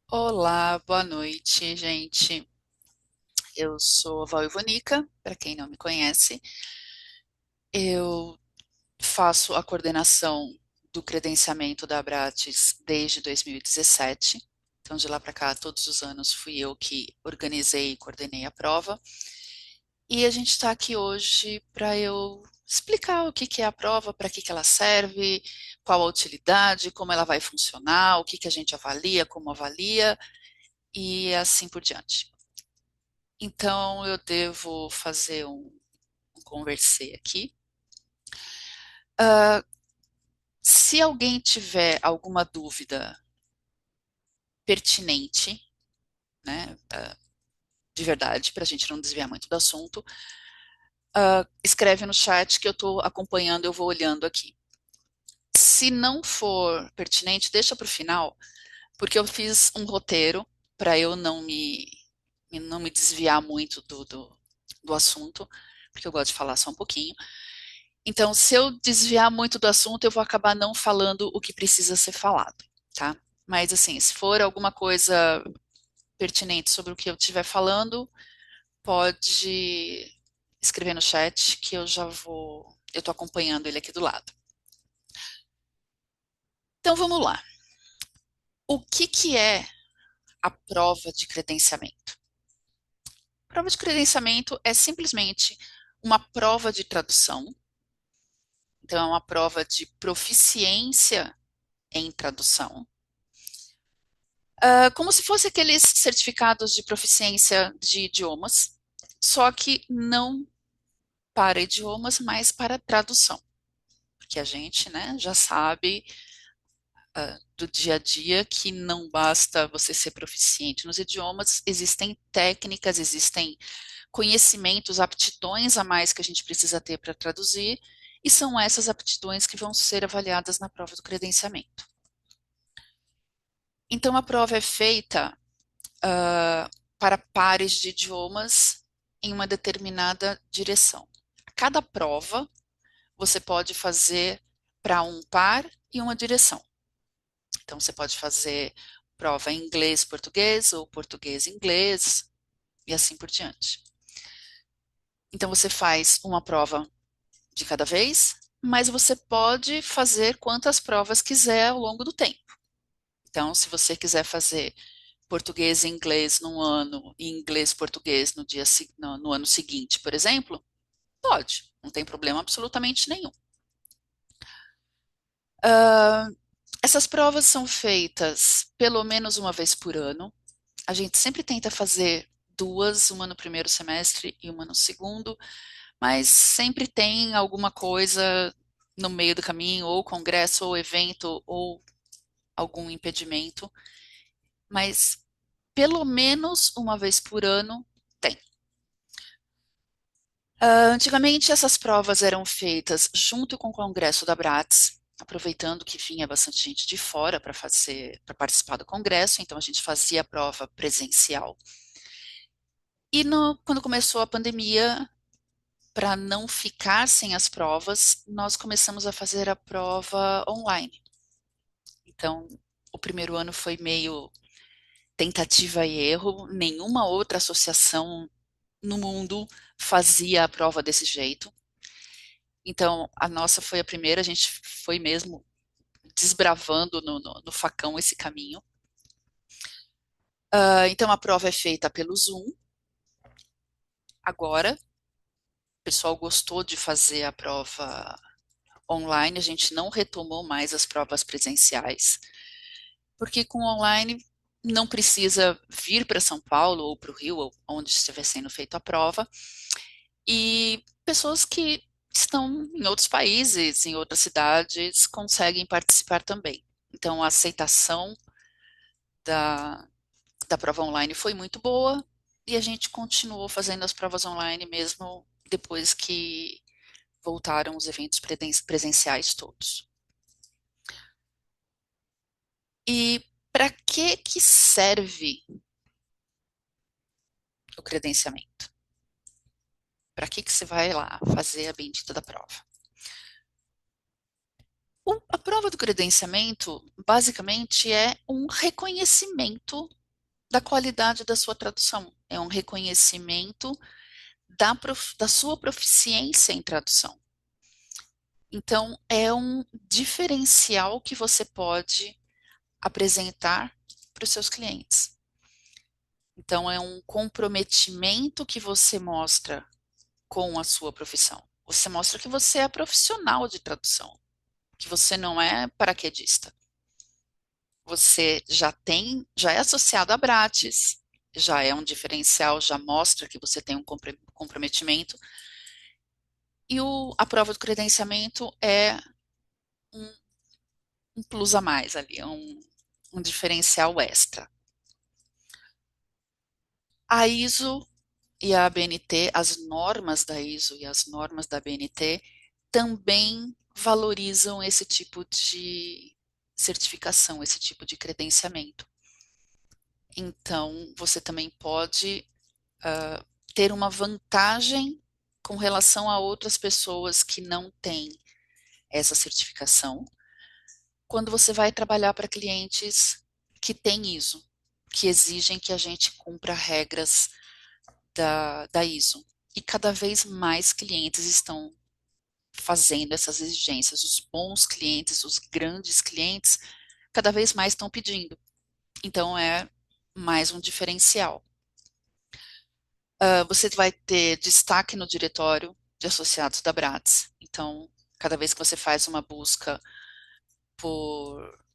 Olá, boa noite, gente. Eu sou a Val Ivonica, para quem não me conhece. Eu faço a coordenação do credenciamento da Abrates desde 2017. Então, de lá para cá, todos os anos fui eu que organizei e coordenei a prova. E a gente está aqui hoje para eu explicar o que que é a prova, para que que ela serve, qual a utilidade, como ela vai funcionar, o que que a gente avalia, como avalia e assim por diante. Então, eu devo fazer um conversê aqui. Ah, se alguém tiver alguma dúvida pertinente, né, de verdade, para a gente não desviar muito do assunto, escreve no chat que eu estou acompanhando, eu vou olhando aqui. Se não for pertinente, deixa para o final, porque eu fiz um roteiro para eu não me desviar muito do assunto, porque eu gosto de falar só um pouquinho. Então, se eu desviar muito do assunto, eu vou acabar não falando o que precisa ser falado, tá? Mas, assim, se for alguma coisa pertinente sobre o que eu estiver falando, pode escrever no chat que eu já vou. Eu estou acompanhando ele aqui do lado. Então, vamos lá. O que que é a prova de credenciamento? A prova de credenciamento é simplesmente uma prova de tradução. Então, é uma prova de proficiência em tradução. Como se fosse aqueles certificados de proficiência de idiomas, só que não para idiomas, mas para tradução. Porque a gente, né, já sabe do dia a dia que não basta você ser proficiente nos idiomas, existem técnicas, existem conhecimentos, aptidões a mais que a gente precisa ter para traduzir, e são essas aptidões que vão ser avaliadas na prova do credenciamento. Então, a prova é feita para pares de idiomas em uma determinada direção. Cada prova você pode fazer para um par e uma direção. Então, você pode fazer prova em inglês-português ou português-inglês e assim por diante. Então, você faz uma prova de cada vez, mas você pode fazer quantas provas quiser ao longo do tempo. Então, se você quiser fazer português e inglês num ano e inglês e português no ano seguinte, por exemplo, pode, não tem problema absolutamente nenhum. Uh, essas provas são feitas pelo menos uma vez por ano. A gente sempre tenta fazer duas, uma no primeiro semestre e uma no segundo, mas sempre tem alguma coisa no meio do caminho, ou congresso, ou evento, ou algum impedimento, mas pelo menos uma vez por ano tem. Antigamente, essas provas eram feitas junto com o Congresso da Abrates, aproveitando que vinha bastante gente de fora para participar do congresso, então a gente fazia a prova presencial. E quando começou a pandemia, para não ficar sem as provas, nós começamos a fazer a prova online. Então, o primeiro ano foi meio tentativa e erro, nenhuma outra associação no mundo fazia a prova desse jeito. Então, a nossa foi a primeira, a gente foi mesmo desbravando no facão esse caminho. Então, a prova é feita pelo Zoom. Agora, o pessoal gostou de fazer a prova online, a gente não retomou mais as provas presenciais, porque com online não precisa vir para São Paulo ou para o Rio, ou onde estiver sendo feita a prova, e pessoas que estão em outros países, em outras cidades, conseguem participar também. Então, a aceitação da, da prova online foi muito boa e a gente continuou fazendo as provas online mesmo depois que voltaram os eventos presenciais todos. E para que serve o credenciamento? Para que você vai lá fazer a bendita da prova? A prova do credenciamento, basicamente, é um reconhecimento da qualidade da sua tradução, é um reconhecimento da sua proficiência em tradução. Então, é um diferencial que você pode apresentar para os seus clientes. Então, é um comprometimento que você mostra com a sua profissão. Você mostra que você é profissional de tradução, que você não é paraquedista. Você já é associado a Bratis, já é um diferencial, já mostra que você tem um comprometimento. E a prova do credenciamento é um, um plus a mais ali, é um diferencial extra. A ISO e a ABNT, as normas da ISO e as normas da ABNT também valorizam esse tipo de certificação, esse tipo de credenciamento. Então, você também pode ter uma vantagem com relação a outras pessoas que não têm essa certificação, quando você vai trabalhar para clientes que têm ISO, que exigem que a gente cumpra regras da ISO. E cada vez mais clientes estão fazendo essas exigências. Os bons clientes, os grandes clientes, cada vez mais estão pedindo. Então, é mais um diferencial. Você vai ter destaque no diretório de associados da Bratis. Então, cada vez que você faz uma busca por,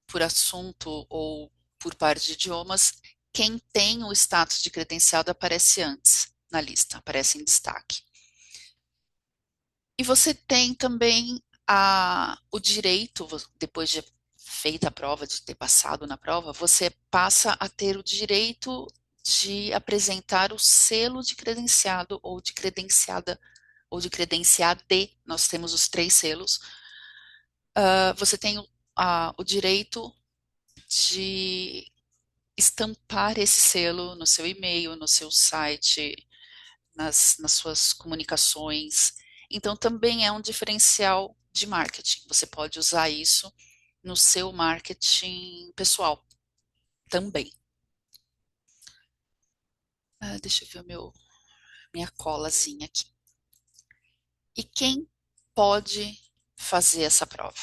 por assunto ou por par de idiomas, quem tem o status de credenciado aparece antes na lista, aparece em destaque. E você tem também o direito, depois de feita a prova, de ter passado na prova, você passa a ter o direito de apresentar o selo de credenciado ou de credenciada ou de credenciade. Nós temos os 3 selos. Você tem o direito de estampar esse selo no seu e-mail, no seu site, nas suas comunicações. Então, também é um diferencial de marketing. Você pode usar isso no seu marketing pessoal também. Deixa eu ver minha colazinha aqui. E quem pode fazer essa prova?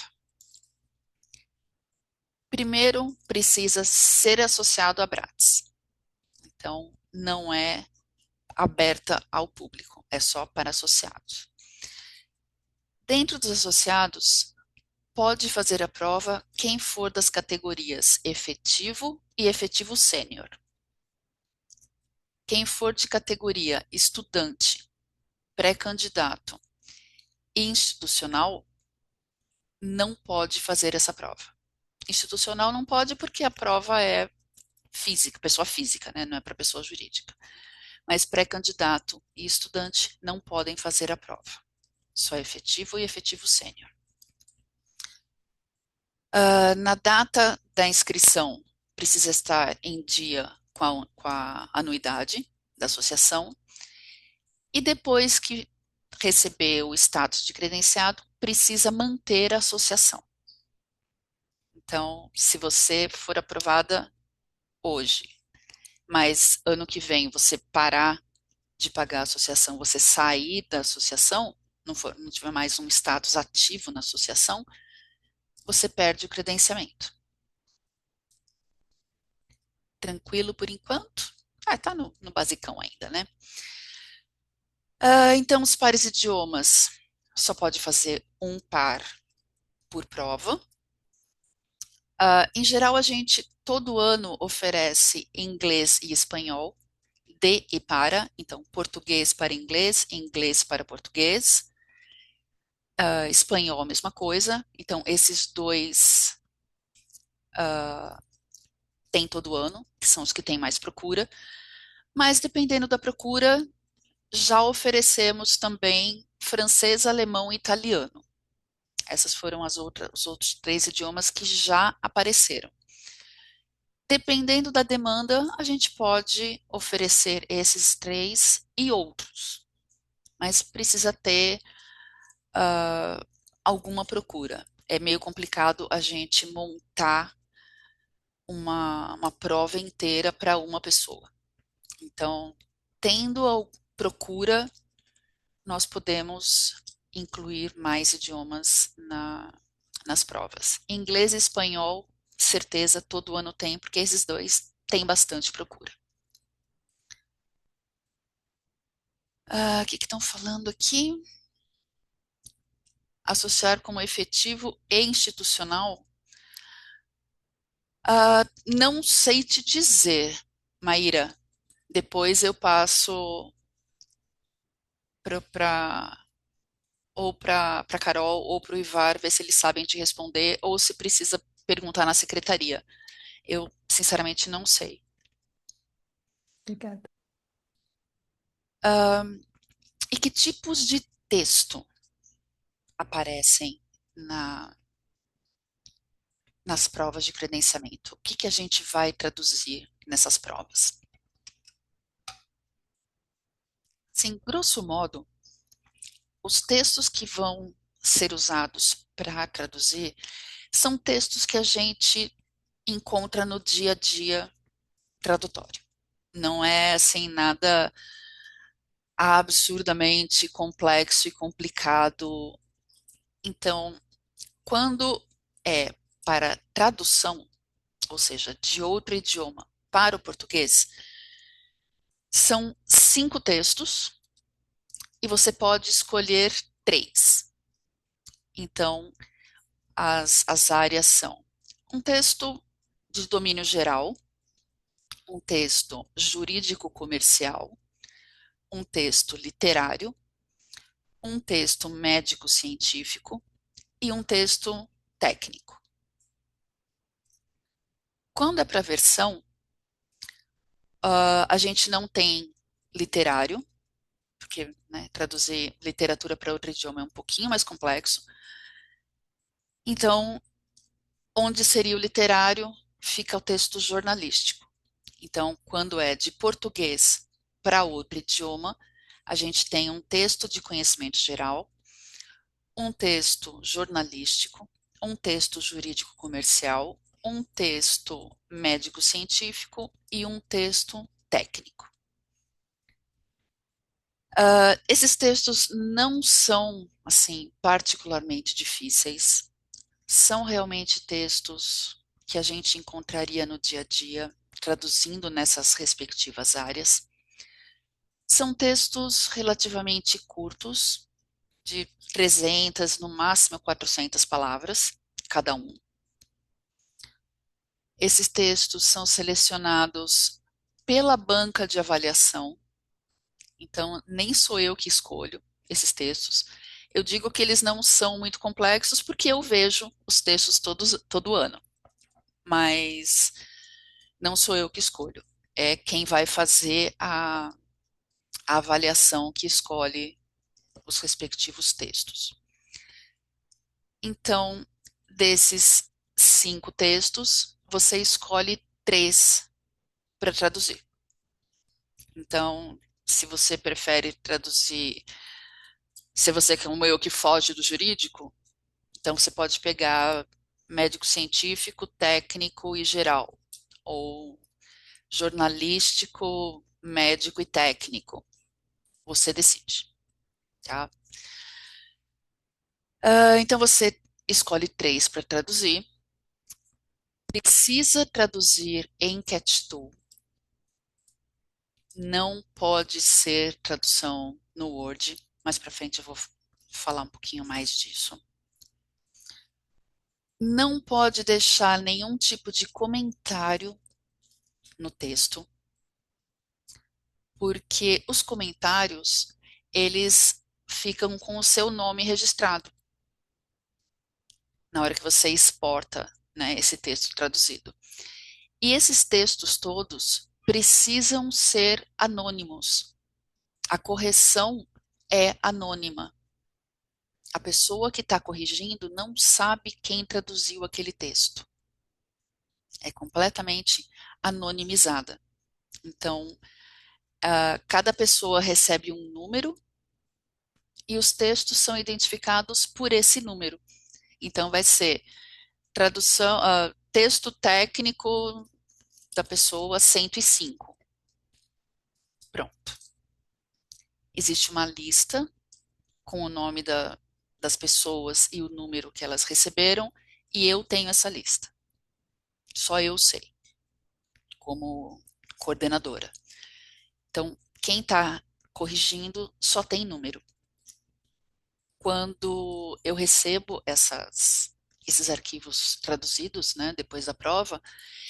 Primeiro, precisa ser associado à Bratis. Então, não é aberta ao público, é só para associados. Dentro dos associados, pode fazer a prova quem for das categorias efetivo e efetivo sênior. Quem for de categoria estudante, pré-candidato e institucional não pode fazer essa prova. Institucional não pode porque a prova é física, pessoa física, né? Não é para pessoa jurídica. Mas pré-candidato e estudante não podem fazer a prova. Só efetivo e efetivo sênior. Na data da inscrição, precisa estar em dia com a anuidade da associação. E depois que receber o status de credenciado, precisa manter a associação. Então, se você for aprovada hoje, mas ano que vem você parar de pagar a associação, você sair da associação, não tiver mais um status ativo na associação, você perde o credenciamento. Tranquilo por enquanto? Tá no basicão ainda, né? Então, os pares de idiomas só pode fazer um par por prova. Em geral, a gente todo ano oferece inglês e espanhol, de e para, então português para inglês, inglês para português, espanhol a mesma coisa, então esses dois tem todo ano, que são os que têm mais procura, mas dependendo da procura, já oferecemos também francês, alemão e italiano. Essas foram os outros 3 idiomas que já apareceram. Dependendo da demanda, a gente pode oferecer esses 3 e outros, mas precisa ter alguma procura. É meio complicado a gente montar uma prova inteira para uma pessoa. Então, tendo a procura, nós podemos incluir mais idiomas nas provas. Inglês e espanhol, certeza, todo ano tem, porque esses dois têm bastante procura. O que estão falando aqui? Associar como efetivo e institucional? Não sei te dizer, Maíra. Depois eu passo para ou para Carol ou para o Ivar ver se eles sabem te responder ou se precisa perguntar na secretaria. Eu sinceramente não sei. Obrigada. E que tipos de texto aparecem nas provas de credenciamento? O que a gente vai traduzir nessas provas? Sim, grosso modo, os textos que vão ser usados para traduzir são textos que a gente encontra no dia a dia tradutório. Não é assim nada absurdamente complexo e complicado. Então, quando é para tradução, ou seja, de outro idioma para o português, são 5 textos e você pode escolher 3. Então, as áreas são um texto de domínio geral, um texto jurídico-comercial, um texto literário, um texto médico-científico e um texto técnico. Quando é para versão, a gente não tem literário, porque né, traduzir literatura para outro idioma é um pouquinho mais complexo. Então, onde seria o literário, fica o texto jornalístico. Então, quando é de português para outro idioma, a gente tem um texto de conhecimento geral, um texto jornalístico, um texto jurídico-comercial, um texto médico-científico e um texto técnico. Esses textos não são, assim, particularmente difíceis. São realmente textos que a gente encontraria no dia a dia, traduzindo nessas respectivas áreas. São textos relativamente curtos, de 300, no máximo 400 palavras, cada um. Esses textos são selecionados pela banca de avaliação, então nem sou eu que escolho esses textos. Eu digo que eles não são muito complexos porque eu vejo os textos todo ano, mas não sou eu que escolho. É quem vai fazer a avaliação que escolhe os respectivos textos. Então, desses 5 textos, você escolhe 3 para traduzir. Então, se você prefere traduzir, se você, como eu, que foge do jurídico, então você pode pegar médico científico, técnico e geral, ou jornalístico, médico e técnico. Você decide, tá? Então você escolhe 3 para traduzir. Precisa traduzir em Cat Tool. Não pode ser tradução no Word. Mais para frente eu vou falar um pouquinho mais disso. Não pode deixar nenhum tipo de comentário no texto, porque os comentários, eles ficam com o seu nome registrado na hora que você exporta, né, esse texto traduzido. E esses textos todos precisam ser anônimos. A correção é anônima. A pessoa que está corrigindo não sabe quem traduziu aquele texto. É completamente anonimizada. Então, cada pessoa recebe um número e os textos são identificados por esse número. Então, vai ser tradução. texto técnico da pessoa 105. Pronto. Existe uma lista com o nome das pessoas e o número que elas receberam, e eu tenho essa lista. Só eu sei, como coordenadora. Então, quem está corrigindo só tem número. Quando eu recebo esses arquivos traduzidos, né, depois da prova,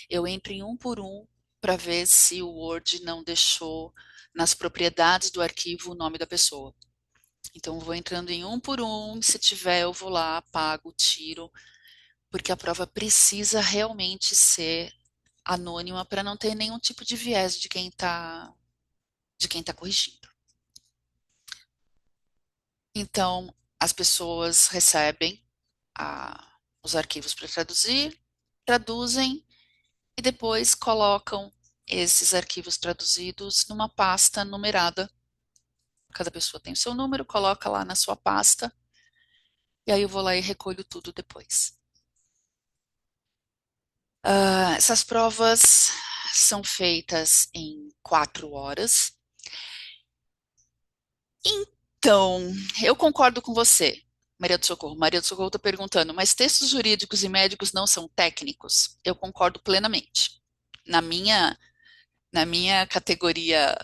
eu entro em um por um para ver se o Word não deixou nas propriedades do arquivo o nome da pessoa. Então, eu vou entrando em um por um, se tiver, eu vou lá, apago, tiro, porque a prova precisa realmente ser anônima para não ter nenhum tipo de viés de quem tá corrigindo. Então, as pessoas recebem os arquivos para traduzir, traduzem e depois colocam esses arquivos traduzidos numa pasta numerada. Cada pessoa tem o seu número, coloca lá na sua pasta, e aí eu vou lá e recolho tudo depois. Essas provas são feitas em 4 horas. Então, eu concordo com você, Maria do Socorro. Maria do Socorro está perguntando, mas textos jurídicos e médicos não são técnicos? Eu concordo plenamente. Na minha, na minha categoria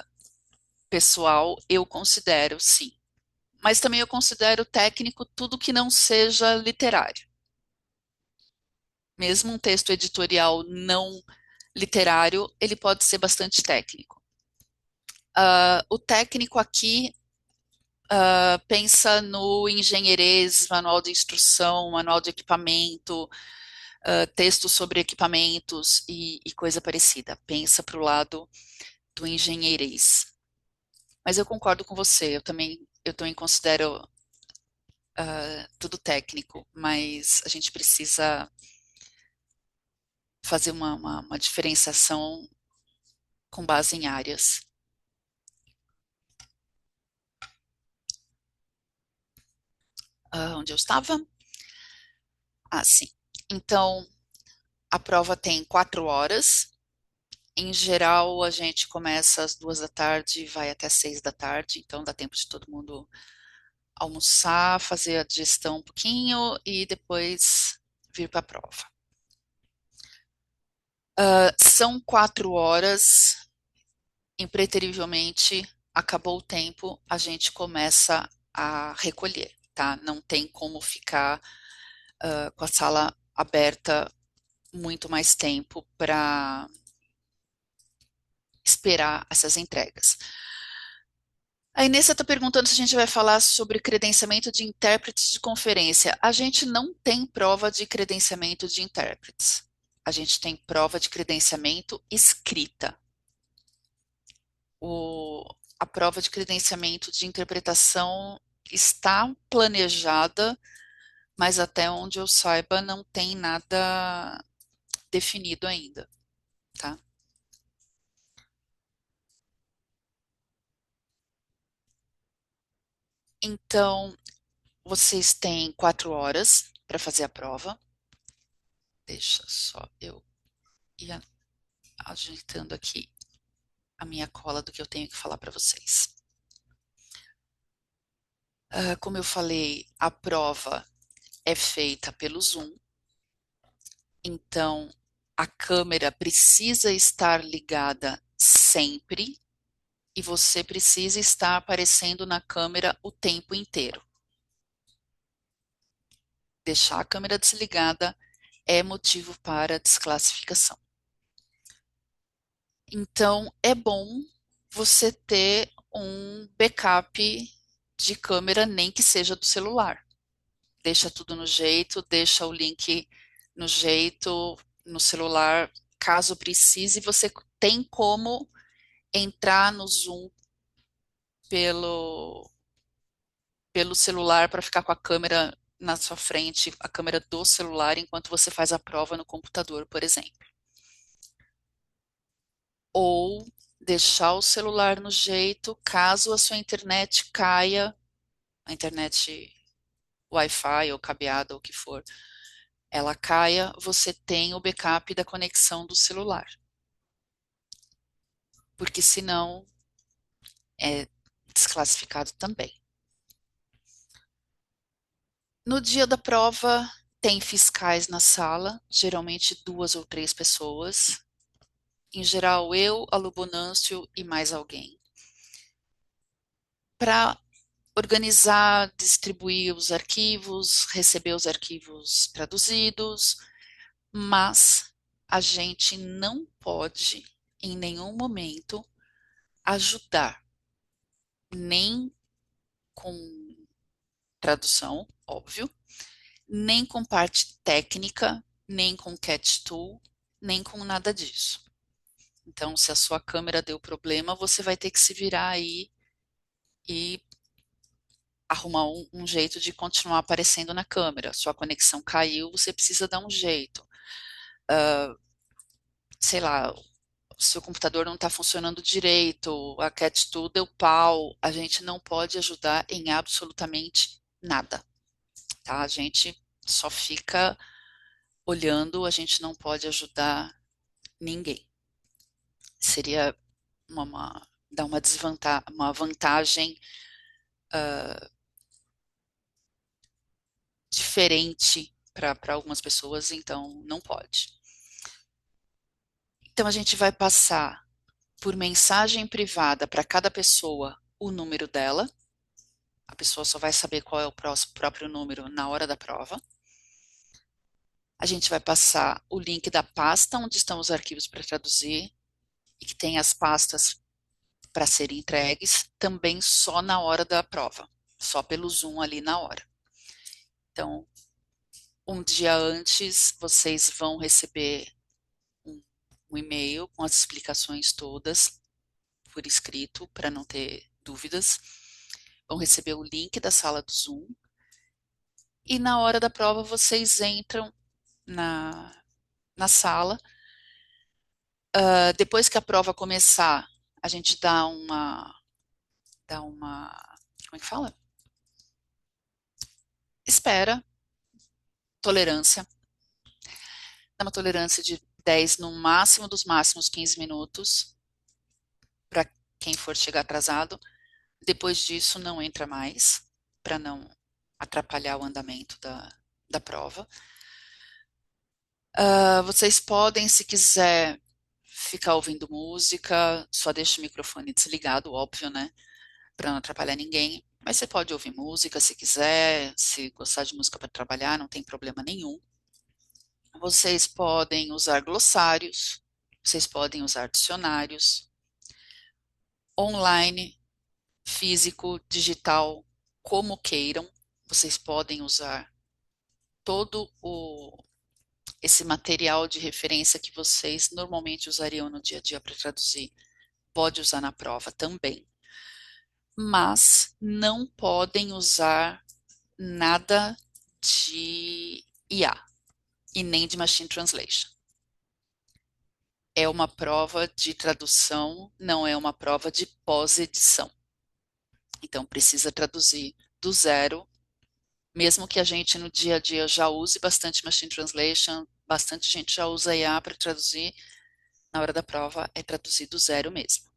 pessoal, eu considero sim. Mas também eu considero técnico tudo que não seja literário. Mesmo um texto editorial não literário, ele pode ser bastante técnico. O técnico aqui pensa no engenheirês, manual de instrução, manual de equipamento, texto sobre equipamentos e coisa parecida. Pensa para o lado do engenheirês. Mas eu concordo com você, eu também considero tudo técnico, mas a gente precisa fazer uma diferenciação com base em áreas. Onde eu estava? Ah, sim. Então, a prova tem 4 horas. Em geral, a gente começa às 2 da tarde e vai até 6 da tarde, então dá tempo de todo mundo almoçar, fazer a digestão um pouquinho e depois vir para a prova. São 4 horas, impreterivelmente, acabou o tempo, a gente começa a recolher, tá? Não tem como ficar com a sala aberta muito mais tempo para esperar essas entregas. A Inês está perguntando se a gente vai falar sobre credenciamento de intérpretes de conferência. A gente não tem prova de credenciamento de intérpretes. A gente tem prova de credenciamento escrita. A prova de credenciamento de interpretação está planejada, mas até onde eu saiba não tem nada definido ainda, tá? Então, vocês têm 4 horas para fazer a prova. Deixa só eu ir ajeitando aqui a minha cola do que eu tenho que falar para vocês. Como eu falei, a prova é feita pelo Zoom, então a câmera precisa estar ligada sempre e você precisa estar aparecendo na câmera o tempo inteiro. Deixar a câmera desligada é motivo para desclassificação. Então, é bom você ter um backup de câmera, nem que seja do celular. Deixa tudo no jeito, deixa o link no jeito, no celular. Caso precise, você tem como entrar no Zoom pelo, pelo celular para ficar com a câmera na sua frente, a câmera do celular, enquanto você faz a prova no computador, por exemplo. Ou deixar o celular no jeito, caso a sua internet caia, a internet Wi-Fi ou cabeada ou o que for, ela caia, você tem o backup da conexão do celular, porque senão é desclassificado também. No dia da prova, tem fiscais na sala, geralmente duas ou três pessoas. Em geral, eu, a Lubonâncio e mais alguém. Para organizar, distribuir os arquivos, receber os arquivos traduzidos, mas a gente não pode, em nenhum momento, ajudar, nem com tradução, óbvio, nem com parte técnica, nem com cat tool, nem com nada disso. Então, se a sua câmera deu problema, você vai ter que se virar aí e arrumar um jeito de continuar aparecendo na câmera. Sua conexão caiu, você precisa dar um jeito. Sei lá, seu computador não está funcionando direito, a Cat Tool deu pau, a gente não pode ajudar em absolutamente nada, tá? A gente só fica olhando, a gente não pode ajudar ninguém. Seria dar uma vantagem diferente para algumas pessoas, então não pode. Então a gente vai passar por mensagem privada para cada pessoa o número dela. A pessoa só vai saber qual é o próprio número na hora da prova. A gente vai passar o link da pasta onde estão os arquivos para traduzir e que tem as pastas para serem entregues também só na hora da prova, só pelo Zoom ali na hora. Então, um dia antes, vocês vão receber um, um e-mail com as explicações todas por escrito, para não ter dúvidas. Vão receber o link da sala do Zoom. E na hora da prova, vocês entram na sala. Depois que a prova começar, a gente dá uma, como é que fala? Espera, tolerância. Dá uma tolerância de 10 no máximo dos máximos 15 minutos para quem for chegar atrasado. Depois disso, não entra mais, para não atrapalhar o andamento da prova. Vocês podem, se quiser, ficar ouvindo música, só deixa o microfone desligado, óbvio, né? Para não atrapalhar ninguém. Mas você pode ouvir música se quiser, se gostar de música para trabalhar, não tem problema nenhum. Vocês podem usar glossários, vocês podem usar dicionários, online, físico, digital, como queiram. Vocês podem usar todo esse material de referência que vocês normalmente usariam no dia a dia para traduzir. Pode usar na prova também. Mas não podem usar nada de IA e nem de Machine Translation. É uma prova de tradução, não é uma prova de pós-edição. Então, precisa traduzir do zero, mesmo que a gente no dia a dia já use bastante Machine Translation, bastante gente já usa IA para traduzir, na hora da prova é traduzir do zero mesmo.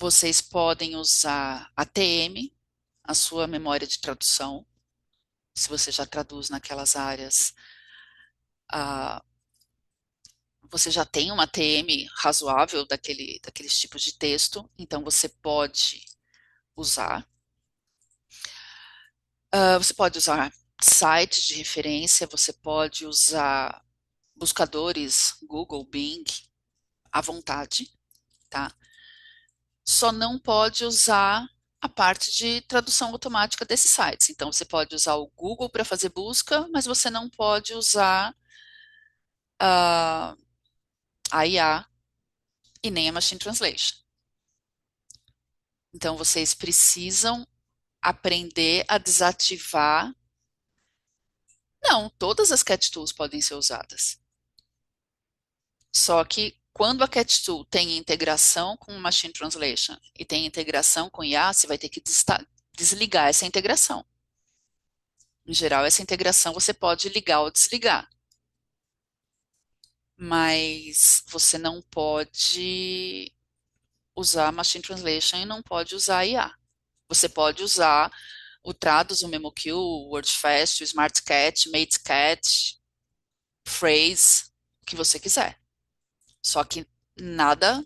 Vocês podem usar ATM, a sua memória de tradução, se você já traduz naquelas áreas, ah, você já tem uma ATM razoável daqueles tipos de texto, então você pode usar. Você pode usar sites de referência, você pode usar buscadores Google, Bing, à vontade, tá? Só não pode usar a parte de tradução automática desses sites. Então, você pode usar o Google para fazer busca, mas você não pode usar a IA e nem a Machine Translation. Então, vocês precisam aprender a desativar. Não, todas as cat tools podem ser usadas. Só que quando a cat tool tem integração com o Machine Translation e tem integração com IA, você vai ter que desligar essa integração. Em geral, essa integração você pode ligar ou desligar, mas você não pode usar Machine Translation e não pode usar IA. Você pode usar o Trados, o MemoQ, o WordFast, o SmartCat, MateCat, Phrase, o que você quiser. Só que nada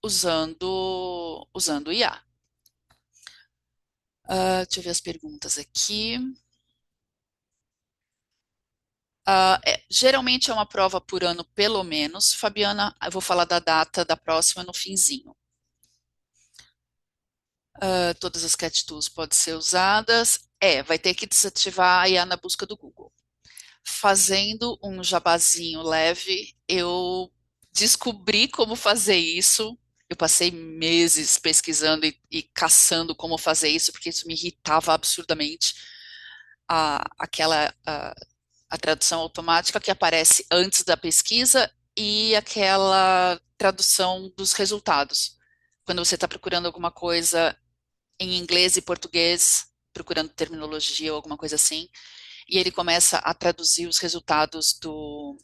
usando IA. Deixa eu ver as perguntas aqui. Geralmente é uma prova por ano, pelo menos. Fabiana, eu vou falar da data da próxima no finzinho. Todas as cat tools podem ser usadas. Vai ter que desativar a IA na busca do Google. Fazendo um jabazinho leve, eu descobri como fazer isso. Eu passei meses pesquisando e caçando como fazer isso, porque isso me irritava absurdamente. A tradução automática que aparece antes da pesquisa e aquela tradução dos resultados. Quando você está procurando alguma coisa em inglês e português, procurando terminologia ou alguma coisa assim, e ele começa a traduzir os resultados dos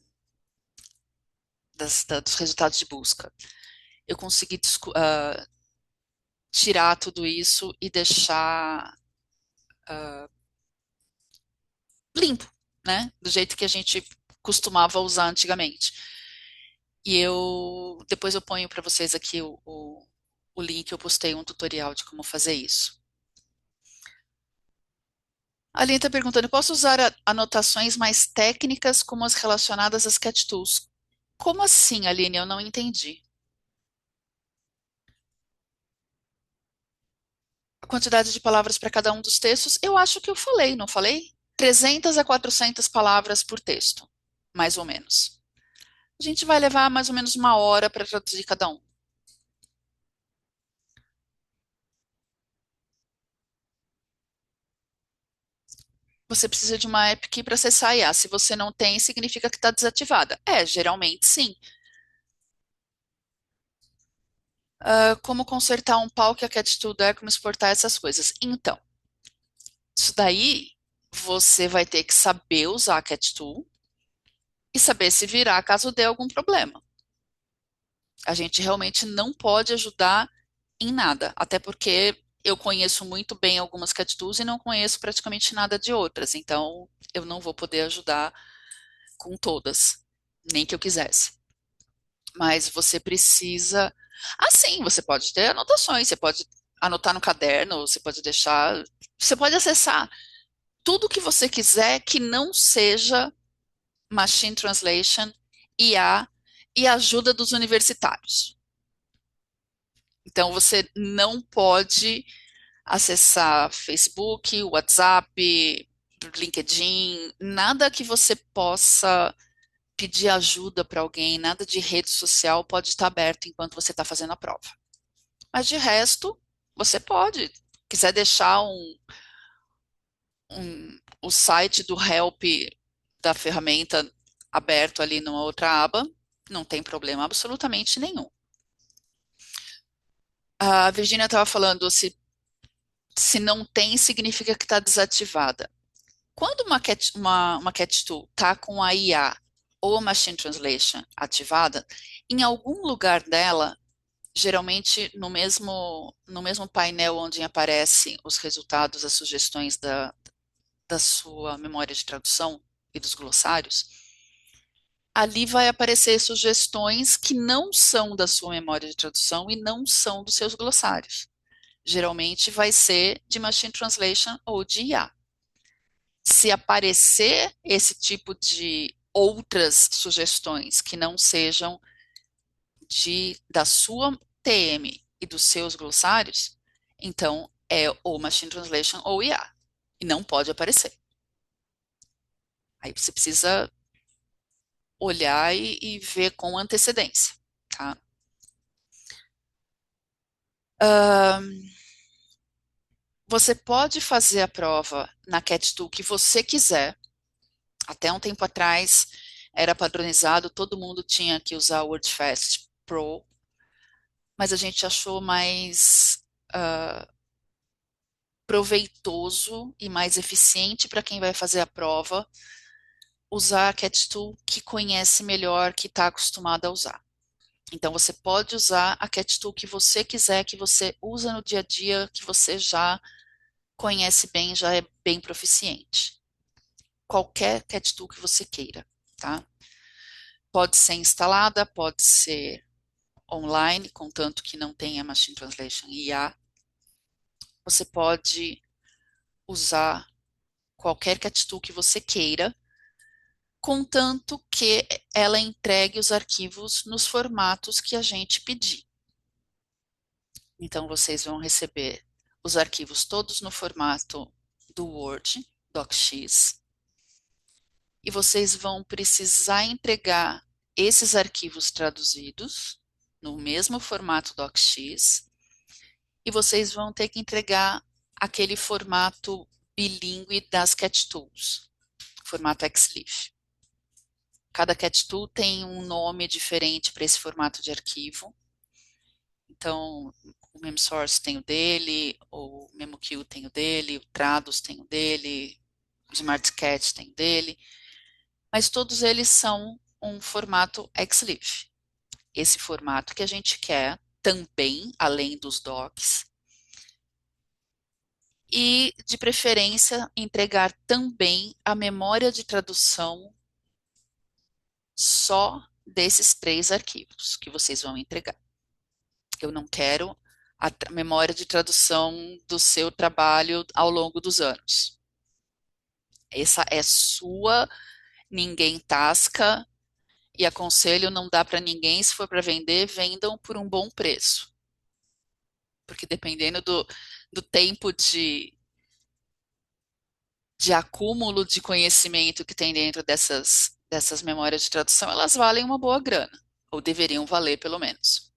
resultados de busca. Eu consegui tirar tudo isso e deixar limpo, né? Do jeito que a gente costumava usar antigamente. E depois eu ponho para vocês aqui o link, eu postei um tutorial de como fazer isso. A Aline está perguntando, eu posso usar anotações mais técnicas como as relacionadas às cat tools? Como assim, Aline? Eu não entendi. A quantidade de palavras para cada um dos textos, eu acho que eu falei, não falei? 300 a 400 palavras por texto, mais ou menos. A gente vai levar mais ou menos uma hora para traduzir cada um. Você precisa de uma app key para acessar a IA. Se você não tem, significa que está desativada. Geralmente sim. Como consertar um pau que a CatTool der, como exportar essas coisas. Então, isso daí você vai ter que saber usar a CatTool e saber se virar caso dê algum problema. A gente realmente não pode ajudar em nada, até porque eu conheço muito bem algumas cat tools e não conheço praticamente nada de outras, então eu não vou poder ajudar com todas, nem que eu quisesse. Mas você precisa. Sim, você pode ter anotações, você pode anotar no caderno, você pode deixar. Você pode acessar tudo que você quiser que não seja Machine Translation, IA e ajuda dos universitários. Então, você não pode acessar Facebook, WhatsApp, LinkedIn, nada que você possa pedir ajuda para alguém, nada de rede social pode estar aberto enquanto você está fazendo a prova. Mas de resto, você pode. Quiser deixar o site do Help da ferramenta aberto ali numa outra aba, não tem problema absolutamente nenhum. A Virginia estava falando se não tem, significa que está desativada. Quando uma cat tool está com a IA ou a Machine Translation ativada, em algum lugar dela, geralmente no mesmo painel onde aparecem os resultados, as sugestões da sua memória de tradução e dos glossários, ali vai aparecer sugestões que não são da sua memória de tradução e não são dos seus glossários. Geralmente vai ser de Machine Translation ou de IA. Se aparecer esse tipo de outras sugestões que não sejam da sua TM e dos seus glossários, então é ou Machine Translation ou IA. E não pode aparecer. Aí você precisa olhar e ver com antecedência, tá? Você pode fazer a prova na CatTool que você quiser. Até um tempo atrás era padronizado, todo mundo tinha que usar o WordFast Pro, mas a gente achou mais proveitoso e mais eficiente para quem vai fazer a prova usar a Cat Tool que conhece melhor, que está acostumado a usar. Então, você pode usar a Cat Tool que você quiser, que você usa no dia a dia, que você já conhece bem, já é bem proficiente. Qualquer Cat Tool que você queira, tá? Pode ser instalada, pode ser online, contanto que não tenha Machine Translation e IA. Você pode usar qualquer Cat Tool que você queira, contanto que ela entregue os arquivos nos formatos que a gente pedir. Então, vocês vão receber os arquivos todos no formato do Word, DocX, e vocês vão precisar entregar esses arquivos traduzidos no mesmo formato DocX, e vocês vão ter que entregar aquele formato bilíngue das Cat Tools, formato XLIF. Cada Cat Tool tem um nome diferente para esse formato de arquivo. Então, o MemSource tem o dele, o MemoQ tem o dele, o Trados tem o dele, o SmartSketch tem o dele, mas todos eles são um formato XLIF. Esse formato que a gente quer também, além dos docs, e, de preferência, entregar também a memória de tradução só desses 3 arquivos que vocês vão entregar. Eu não quero a memória de tradução do seu trabalho ao longo dos anos. Essa é sua, ninguém tasca, e aconselho não dá para ninguém, se for para vender, vendam por um bom preço. Porque dependendo do tempo de acúmulo de conhecimento que tem dentro dessas memórias de tradução, elas valem uma boa grana, ou deveriam valer pelo menos.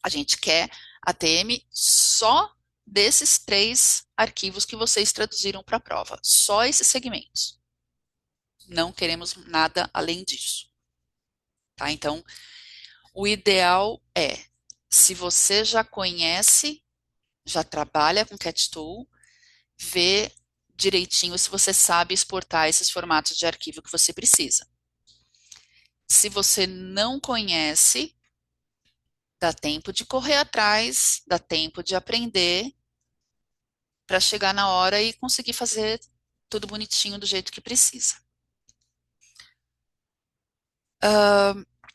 A gente quer a TM só desses 3 arquivos que vocês traduziram para a prova, só esses segmentos. Não queremos nada além disso. Tá? Então, o ideal é, se você já conhece, já trabalha com CatTool, ver direitinho se você sabe exportar esses formatos de arquivo que você precisa. Se você não conhece, dá tempo de correr atrás, dá tempo de aprender para chegar na hora e conseguir fazer tudo bonitinho do jeito que precisa.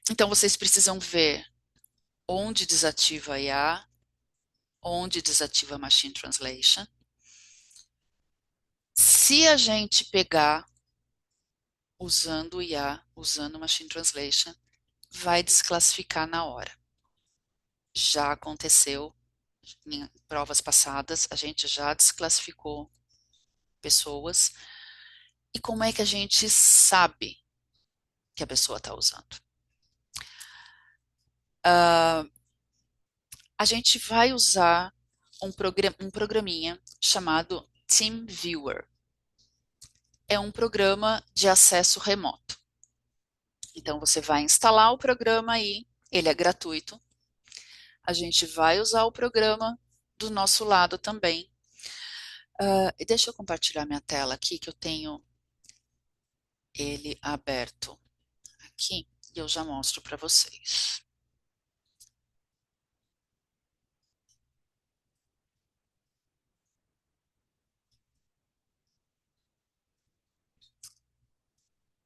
Então, vocês precisam ver onde desativa a IA, onde desativa a Machine Translation. Se a gente pegar usando o IA, usando Machine Translation, vai desclassificar na hora. Já aconteceu em provas passadas, a gente já desclassificou pessoas. E como é que a gente sabe que a pessoa está usando? A gente vai usar um programinha chamado TeamViewer. É um programa de acesso remoto. Então, você vai instalar o programa aí, ele é gratuito. A gente vai usar o programa do nosso lado também. E deixa eu compartilhar minha tela aqui, que eu tenho ele aberto aqui, e eu já mostro para vocês.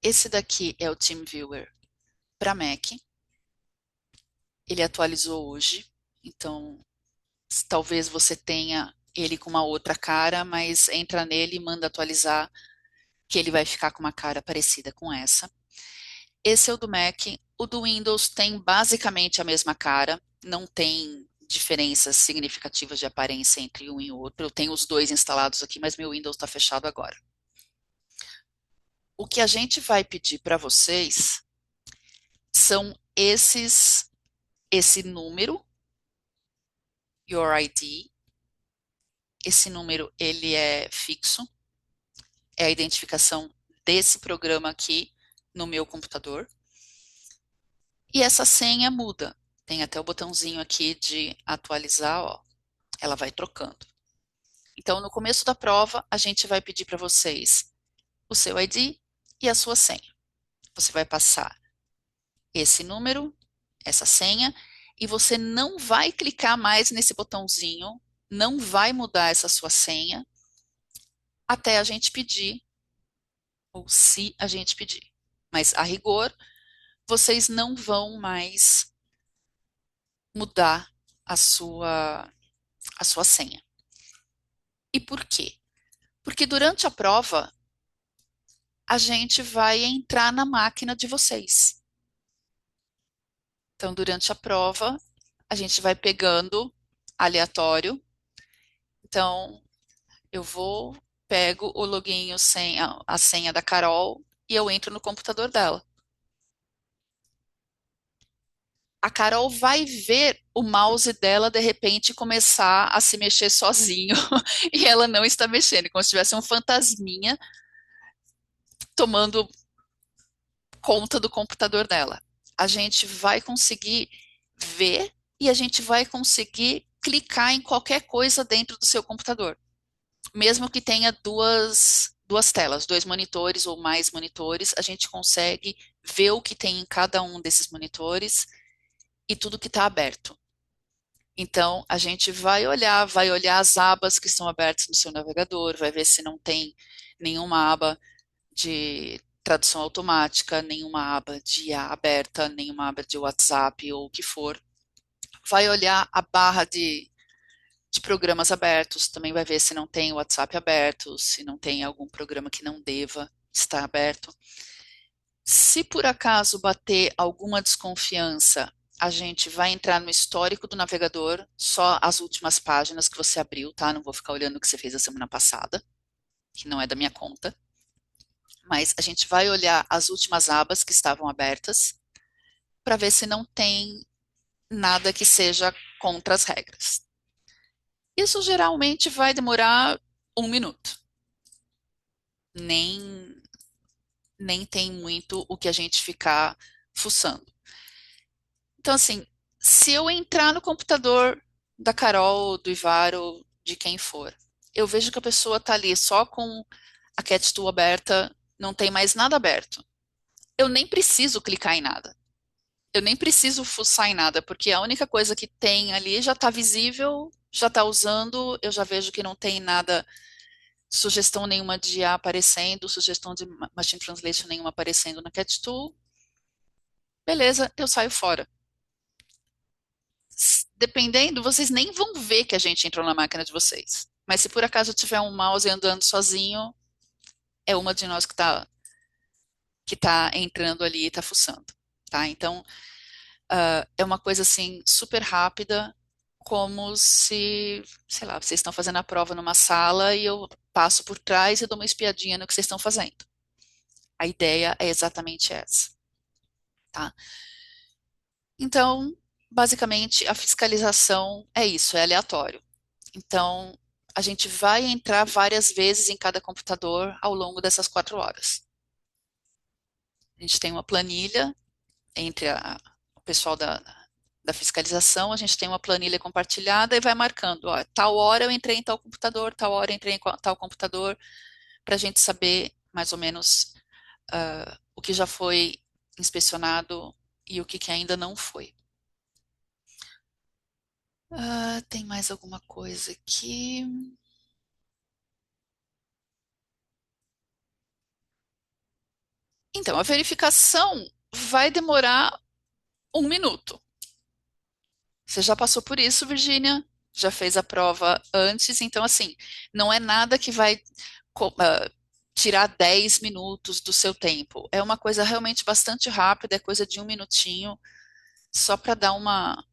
Esse daqui é o TeamViewer para Mac. Ele atualizou hoje, então talvez você tenha ele com uma outra cara, mas entra nele e manda atualizar, que ele vai ficar com uma cara parecida com essa. Esse é o do Mac. O do Windows tem basicamente a mesma cara, não tem diferenças significativas de aparência entre um e outro. Eu tenho os 2 instalados aqui, mas meu Windows está fechado agora. O que a gente vai pedir para vocês são esse número, Your ID. Esse número ele é fixo, é a identificação desse programa aqui no meu computador. E essa senha muda. Tem até o botãozinho aqui de atualizar, ó. Ela vai trocando. Então, no começo da prova, a gente vai pedir para vocês o seu ID e a sua senha. Você vai passar esse número, essa senha, e você não vai clicar mais nesse botãozinho, não vai mudar essa sua senha até a gente pedir, ou se a gente pedir. Mas, a rigor, vocês não vão mais mudar a sua senha. E por quê? Porque durante a prova, a gente vai entrar na máquina de vocês. Então, durante a prova, a gente vai pegando aleatório. Então, eu vou, pego o login, a senha da Carol e eu entro no computador dela. A Carol vai ver o mouse dela de repente começar a se mexer sozinho e ela não está mexendo, como se tivesse um fantasminha tomando conta do computador dela. A gente vai conseguir ver e a gente vai conseguir clicar em qualquer coisa dentro do seu computador, mesmo que tenha duas telas, dois monitores ou mais monitores, a gente consegue ver o que tem em cada um desses monitores e tudo que está aberto. Então, a gente vai olhar as abas que estão abertas no seu navegador, vai ver se não tem nenhuma aba de tradução automática, nenhuma aba de IA aberta, nenhuma aba de WhatsApp ou o que for. Vai olhar a barra de programas abertos, também vai ver se não tem o WhatsApp aberto, se não tem algum programa que não deva estar aberto. Se por acaso bater alguma desconfiança, a gente vai entrar no histórico do navegador, só as últimas páginas que você abriu, tá? Não vou ficar olhando o que você fez a semana passada, que não é da minha conta. Mas a gente vai olhar as últimas abas que estavam abertas para ver se não tem nada que seja contra as regras. Isso geralmente vai demorar 1 minuto. Nem, nem tem muito o que a gente ficar fuçando. Então, assim, se eu entrar no computador da Carol, do Ivaro, de quem for, eu vejo que a pessoa está ali só com a Cat Tool aberta, não tem mais nada aberto. Eu nem preciso clicar em nada. Eu nem preciso fuçar em nada, porque a única coisa que tem ali já está visível, já está usando, eu já vejo que não tem nada, sugestão nenhuma de IA aparecendo, sugestão de Machine Translation nenhuma aparecendo na Cat Tool. Beleza, eu saio fora. Dependendo, vocês nem vão ver que a gente entrou na máquina de vocês. Mas se por acaso tiver um mouse andando sozinho, é uma de nós que tá entrando ali e tá fuçando, tá? Então, é uma coisa assim super rápida, como se, sei lá, vocês estão fazendo a prova numa sala e eu passo por trás e dou uma espiadinha no que vocês estão fazendo. A ideia é exatamente essa, tá? Então, basicamente, a fiscalização é isso, é aleatório. Então, a gente vai entrar várias vezes em cada computador ao longo dessas 4 horas. A gente tem uma planilha entre o pessoal da fiscalização, a gente tem uma planilha compartilhada e vai marcando, ó, tal hora eu entrei em tal computador, tal hora eu entrei em tal computador, para a gente saber mais ou menos o que já foi inspecionado e o que ainda não foi. Tem mais alguma coisa aqui? Então, a verificação vai demorar 1 minuto. Você já passou por isso, Virgínia? Já fez a prova antes, então assim, não é nada que vai tirar 10 minutos do seu tempo. É uma coisa realmente bastante rápida, é coisa de 1 minutinho, só para dar uma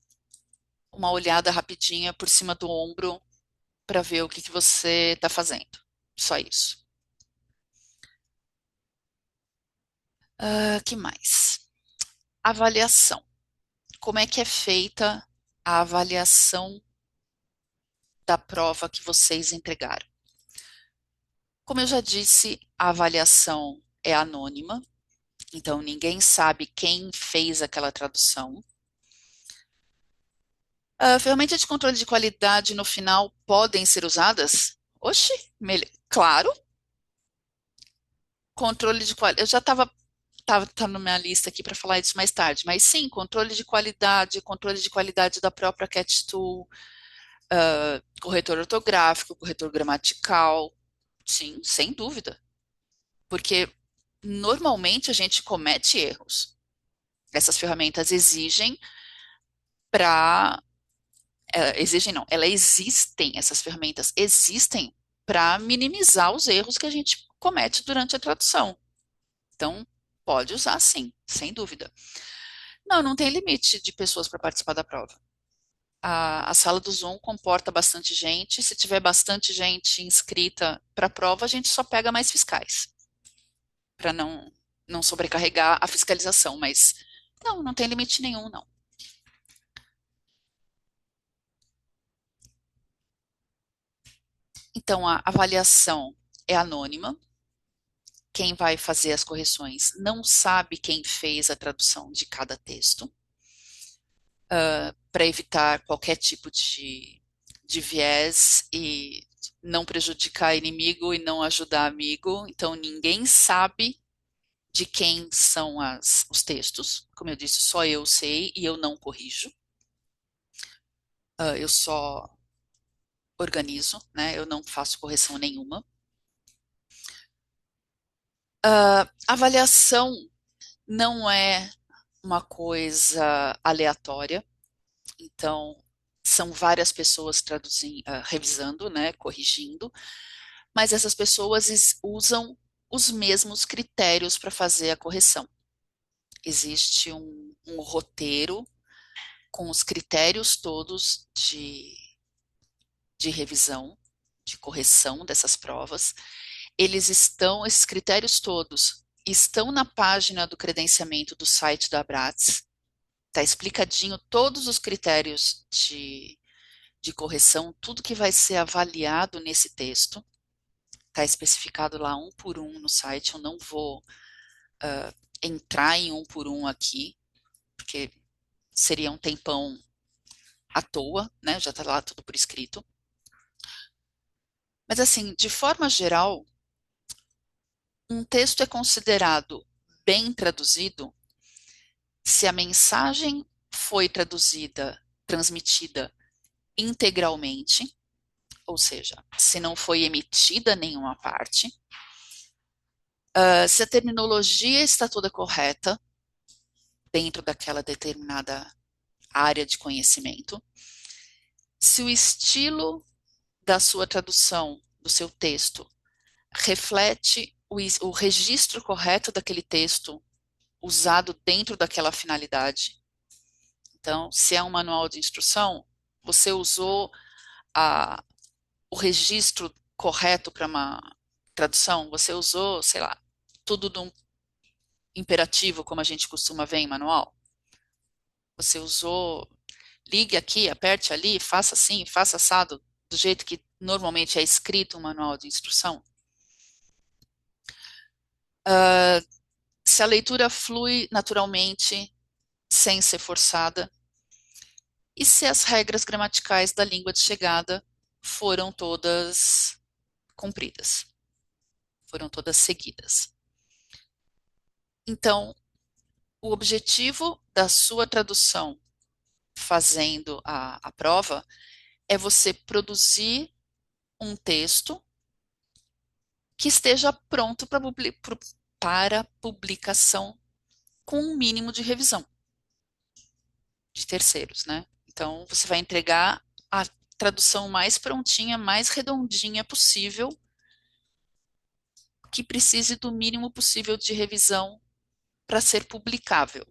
olhada rapidinha por cima do ombro para ver o que que você está fazendo. Só isso. Que mais? Avaliação. Como é que é feita a avaliação da prova que vocês entregaram? Como eu já disse, a avaliação é anônima, então ninguém sabe quem fez aquela tradução. Ferramentas de controle de qualidade no final podem ser usadas, Oxi, claro, controle de qualidade. Eu já tá na minha lista aqui para falar isso mais tarde, mas sim, controle de qualidade da própria Cat Tool, corretor ortográfico, corretor gramatical, sim, sem dúvida, porque normalmente a gente comete erros. Essas ferramentas exigem para, exigem não, elas existem, essas ferramentas existem para minimizar os erros que a gente comete durante a tradução. Então, pode usar sim, sem dúvida. Não, não tem limite de pessoas para participar da prova. A sala do Zoom comporta bastante gente. Se tiver bastante gente inscrita para a prova, a gente só pega mais fiscais, para não sobrecarregar a fiscalização. Mas não, não tem limite nenhum, não. Então, a avaliação é anônima. Quem vai fazer as correções não sabe quem fez a tradução de cada texto, para evitar qualquer tipo de viés e não prejudicar inimigo e não ajudar amigo. Então, ninguém sabe de quem são os textos. Como eu disse, só eu sei e eu não corrijo. Eu só organizo, né? Eu não faço correção nenhuma. Avaliação não é uma coisa aleatória. Então, são várias pessoas traduzindo, revisando, né, corrigindo, mas essas pessoas usam os mesmos critérios para fazer a correção. Existe um roteiro com os critérios todos de revisão, de correção dessas provas. Esses critérios todos estão na página do credenciamento do site da Abrats. Está explicadinho todos os critérios de correção, tudo que vai ser avaliado nesse texto. Está especificado lá um por um no site. Eu não vou entrar em um por um aqui, porque seria um tempão à toa, né? Já está lá tudo por escrito. Mas assim, de forma geral, um texto é considerado bem traduzido se a mensagem foi transmitida integralmente, ou seja, se não foi emitida nenhuma parte, se a terminologia está toda correta dentro daquela determinada área de conhecimento, se o estilo da sua tradução, do seu texto, reflete o registro correto daquele texto usado dentro daquela finalidade. Então, se é um manual de instrução, você usou a, o registro correto para uma tradução, você usou, sei lá, tudo num imperativo, como a gente costuma ver em manual. Você usou, ligue aqui, aperte ali, faça assim, faça assado, do jeito que normalmente é escrito um manual de instrução. Se a leitura flui naturalmente, sem ser forçada, e se as regras gramaticais da língua de chegada foram todas cumpridas, foram todas seguidas. Então, o objetivo da sua tradução fazendo a prova é você produzir um texto que esteja pronto para publicação com um mínimo de revisão de terceiros, né? Então, você vai entregar a tradução mais prontinha, mais redondinha possível, que precise do mínimo possível de revisão para ser publicável.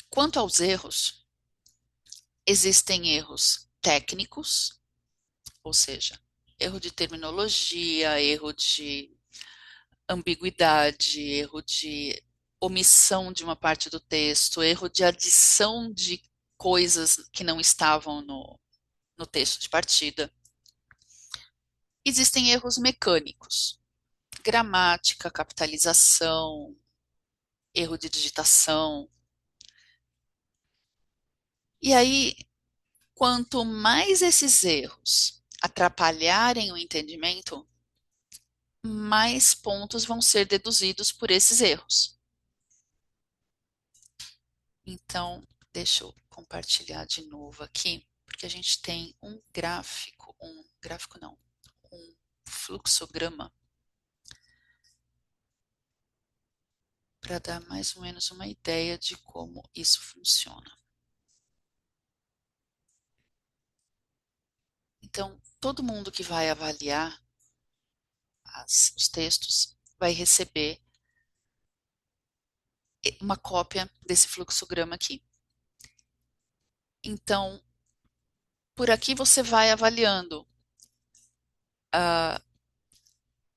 Quanto aos erros, existem erros técnicos, ou seja, erro de terminologia, erro de ambiguidade, erro de omissão de uma parte do texto, erro de adição de coisas que não estavam no texto de partida. Existem erros mecânicos, gramática, capitalização, erro de digitação. E aí Quanto mais esses erros atrapalharem o entendimento, mais pontos vão ser deduzidos por esses erros. Então, deixa eu compartilhar de novo aqui, porque a gente tem um gráfico não, um fluxograma para dar mais ou menos uma ideia de como isso funciona. Então, todo mundo que vai avaliar os textos vai receber uma cópia desse fluxograma aqui. Então, por aqui você vai avaliando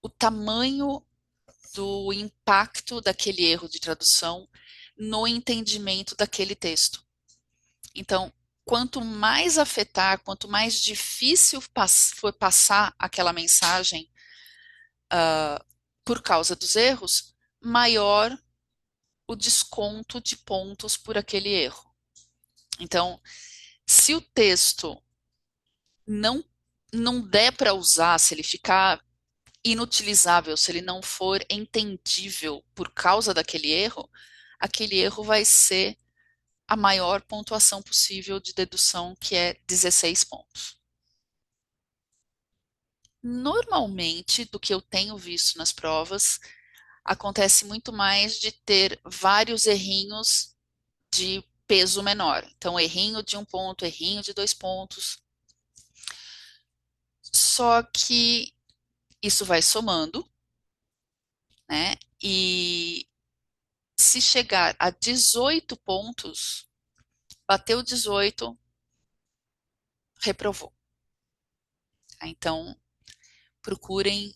o tamanho do impacto daquele erro de tradução no entendimento daquele texto. Então, quanto mais afetar, quanto mais difícil for passar aquela mensagem por causa dos erros, maior o desconto de pontos por aquele erro. Então, se o texto não, não der para usar, se ele ficar inutilizável, se ele não for entendível por causa daquele erro, aquele erro vai ser a maior pontuação possível de dedução, que é 16 pontos. Normalmente, do que eu tenho visto nas provas, acontece muito mais de ter vários errinhos de peso menor. Então, errinho de 1 ponto, errinho de 2 pontos. Só que isso vai somando, né? E se chegar a 18 pontos, bateu 18, reprovou. Tá? Então, procurem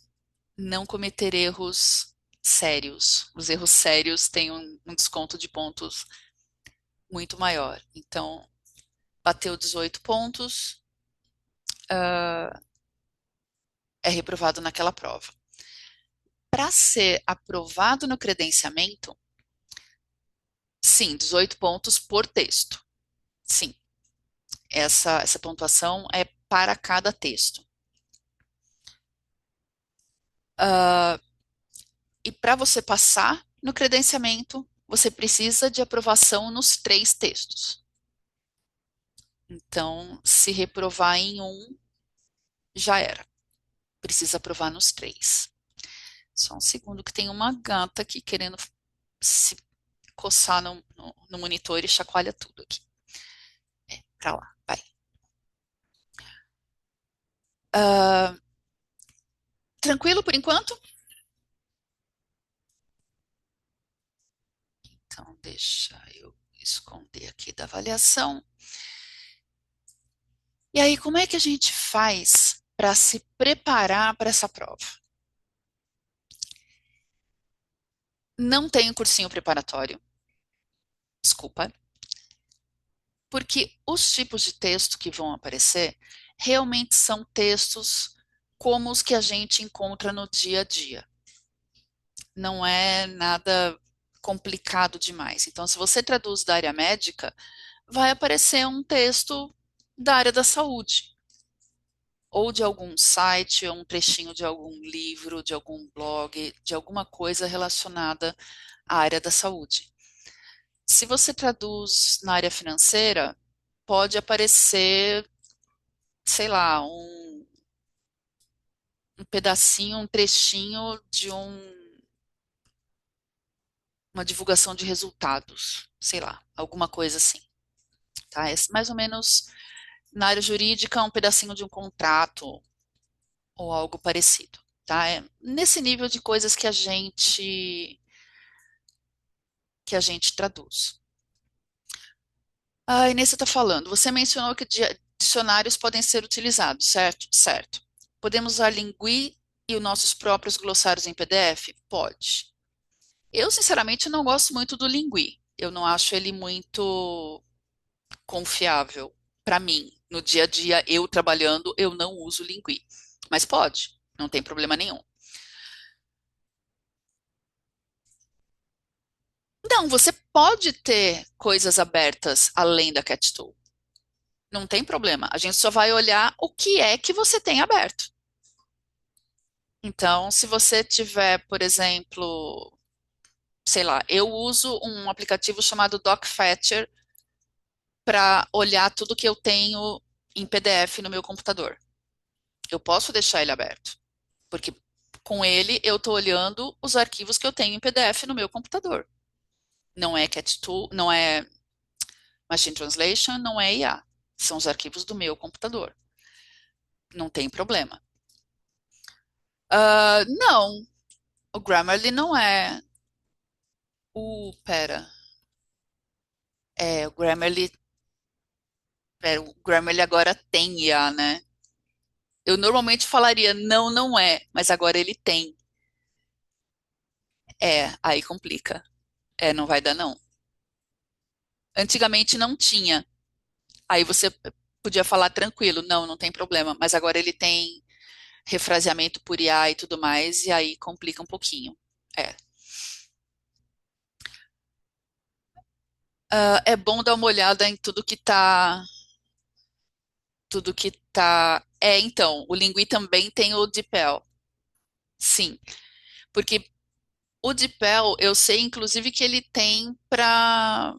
não cometer erros sérios. Os erros sérios têm um desconto de pontos muito maior. Então, bateu 18 pontos, é reprovado naquela prova. Para ser aprovado no credenciamento, sim, 18 pontos por texto. Sim, essa pontuação é para cada texto. E para você passar no credenciamento, você precisa de aprovação nos 3 textos. Então, se reprovar em um, já era. Precisa aprovar nos 3. Só um segundo que tem uma gata aqui querendo se coçar no monitor e chacoalha tudo aqui. Pra lá, vai. Ah, tranquilo por enquanto? Então, deixa eu esconder aqui da avaliação. E aí, como é que a gente faz para se preparar para essa prova? Não tem um cursinho preparatório, desculpa, porque os tipos de texto que vão aparecer realmente são textos como os que a gente encontra no dia a dia. Não é nada complicado demais. Então, se você traduz da área médica, vai aparecer um texto da área da saúde, ou de algum site, ou um trechinho de algum livro, de algum blog, de alguma coisa relacionada à área da saúde. Se você traduz na área financeira, pode aparecer, sei lá, um pedacinho, um trechinho de uma divulgação de resultados, sei lá, alguma coisa assim. Tá? É mais ou menos na área jurídica, um pedacinho de um contrato ou algo parecido. Tá? É nesse nível de coisas que a gente traduz. Ah, Inês, você está falando. Você mencionou que dicionários podem ser utilizados, certo? Certo. Podemos usar Lingui e os nossos próprios glossários em PDF? Pode. Eu, sinceramente, não gosto muito do Lingui. Eu não acho ele muito confiável. Para mim, no dia a dia, eu trabalhando, eu não uso Lingui. Mas pode, não tem problema nenhum. Não, você pode ter coisas abertas além da CatTool. Não tem problema. A gente só vai olhar o que é que você tem aberto. Então, se você tiver, por exemplo, sei lá, eu uso um aplicativo chamado DocFetcher para olhar tudo que eu tenho em PDF no meu computador. Eu posso deixar ele aberto, porque com ele eu estou olhando os arquivos que eu tenho em PDF no meu computador. Não é Cat Tool, não é Machine Translation, não é IA. São os arquivos do meu computador. Não tem problema. Não, o Grammarly não é. Pera. O Grammarly. Pera, o Grammarly agora tem IA, né? Eu normalmente falaria não, não é, mas agora ele tem. Aí complica. Não vai dar não. Antigamente não tinha. Aí você podia falar tranquilo, não, não tem problema. Mas agora ele tem refraseamento por IA e tudo mais, e aí complica um pouquinho. É. É bom dar uma olhada em tudo que tá. Então, o Lingui também tem o DeepL. Sim, porque o DeepL, eu sei inclusive que ele tem para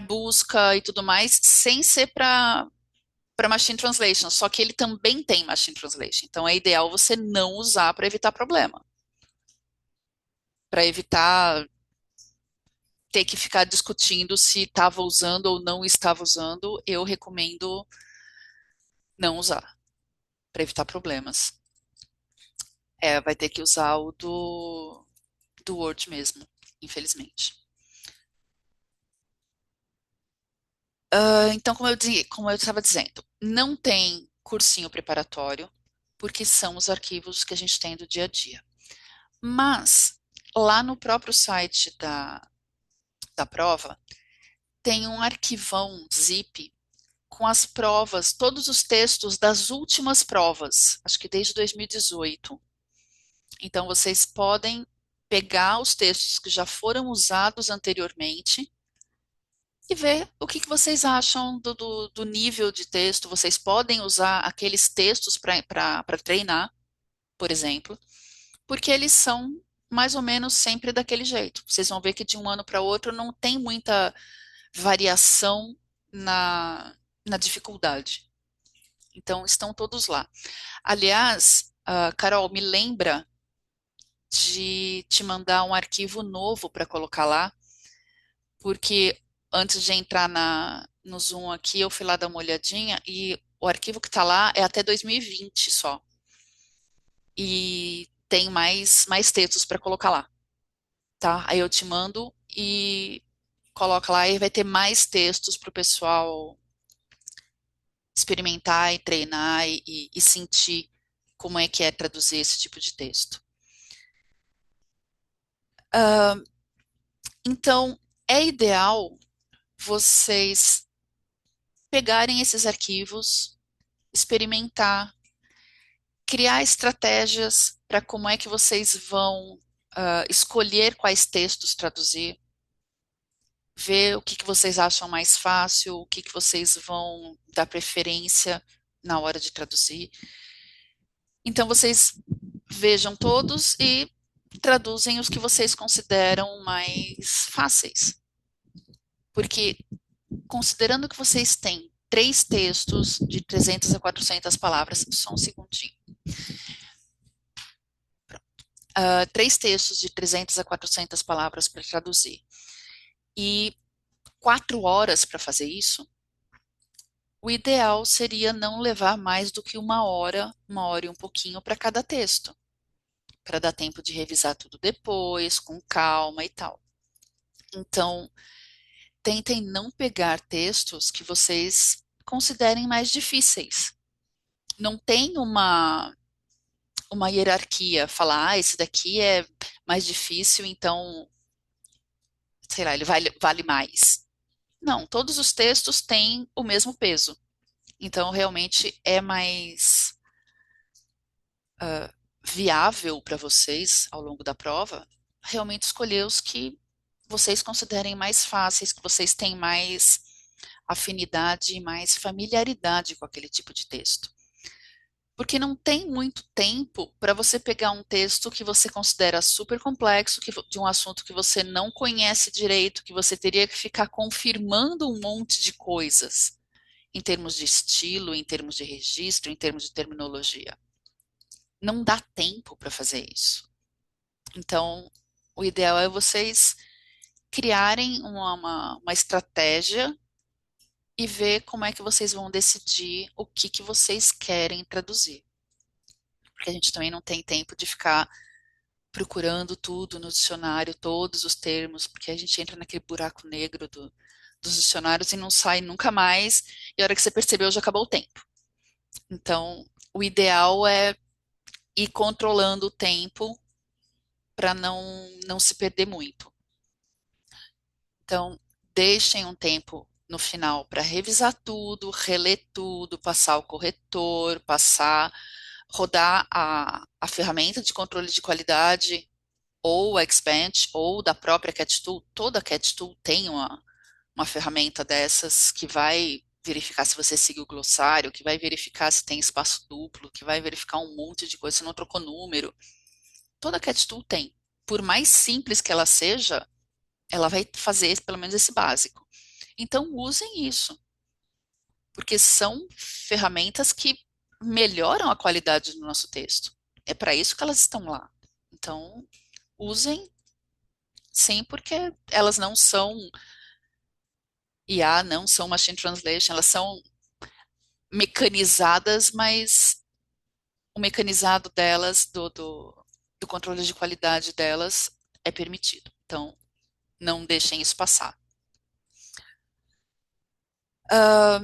busca e tudo mais, sem ser para Machine Translation, só que ele também tem Machine Translation. Então é ideal você não usar para evitar problema, para evitar ter que ficar discutindo se estava usando ou não estava usando, eu recomendo não usar, para evitar problemas. Vai ter que usar o do Word mesmo, infelizmente. Então, como eu estava dizendo, não tem cursinho preparatório, porque são os arquivos que a gente tem do dia a dia. Mas, lá no próprio site da prova, tem um arquivão zip com as provas, todos os textos das últimas provas, acho que desde 2018. Então, vocês podem pegar os textos que já foram usados anteriormente e ver o que vocês acham do nível de texto. Vocês podem usar aqueles textos para treinar, por exemplo, porque eles são mais ou menos sempre daquele jeito. Vocês vão ver que de um ano para outro não tem muita variação na dificuldade. Então, estão todos lá. Aliás, Carol, me lembra de te mandar um arquivo novo para colocar lá, porque antes de entrar no Zoom aqui, eu fui lá dar uma olhadinha e o arquivo que está lá é até 2020 só. E tem mais textos para colocar lá, tá? Aí eu te mando e coloca lá e vai ter mais textos para o pessoal experimentar e treinar e sentir como é que é traduzir esse tipo de texto. Então, é ideal vocês pegarem esses arquivos, experimentar, criar estratégias para como é que vocês vão escolher quais textos traduzir, ver o que vocês acham mais fácil, o que vocês vão dar preferência na hora de traduzir. Então, vocês vejam todos e traduzem os que vocês consideram mais fáceis. Porque, considerando que vocês têm três textos de 300 a 400 palavras, só um segundinho. Três textos de 300 a 400 palavras para traduzir e 4 horas para fazer isso, o ideal seria não levar mais do que uma hora e um pouquinho para cada texto, para dar tempo de revisar tudo depois, com calma e tal. Então, tentem não pegar textos que vocês considerem mais difíceis. Não tem uma hierarquia, falar, esse daqui é mais difícil, então, sei lá, ele vale mais. Não, todos os textos têm o mesmo peso. Então, realmente é mais viável para vocês ao longo da prova realmente escolher os que vocês considerem mais fáceis, que vocês têm mais afinidade e mais familiaridade com aquele tipo de texto. Porque não tem muito tempo para você pegar um texto que você considera super complexo, de um assunto que você não conhece direito, que você teria que ficar confirmando um monte de coisas, em termos de estilo, em termos de registro, em termos de terminologia. Não dá tempo para fazer isso. Então, o ideal é vocês criarem uma estratégia e ver como é que vocês vão decidir o que vocês querem traduzir. Porque a gente também não tem tempo de ficar procurando tudo no dicionário, todos os termos, porque a gente entra naquele buraco negro dos dicionários e não sai nunca mais, e a hora que você percebeu já acabou o tempo. Então, o ideal é ir controlando o tempo para não se perder muito. Então, deixem um tempo no final para revisar tudo, reler tudo, passar o corretor, rodar a ferramenta de controle de qualidade, ou o Xbench, ou da própria CatTool. Toda CatTool tem uma ferramenta dessas que vai verificar se você seguiu o glossário, que vai verificar se tem espaço duplo, que vai verificar um monte de coisa, se não trocou número. Toda CatTool tem. Por mais simples que ela seja, ela vai fazer pelo menos esse básico. Então, usem isso, porque são ferramentas que melhoram a qualidade do nosso texto. É para isso que elas estão lá. Então, usem sim, porque elas não são IA, não são machine translation, elas são mecanizadas, mas o mecanizado delas, do controle de qualidade delas, é permitido. Então, não deixem isso passar. Ah,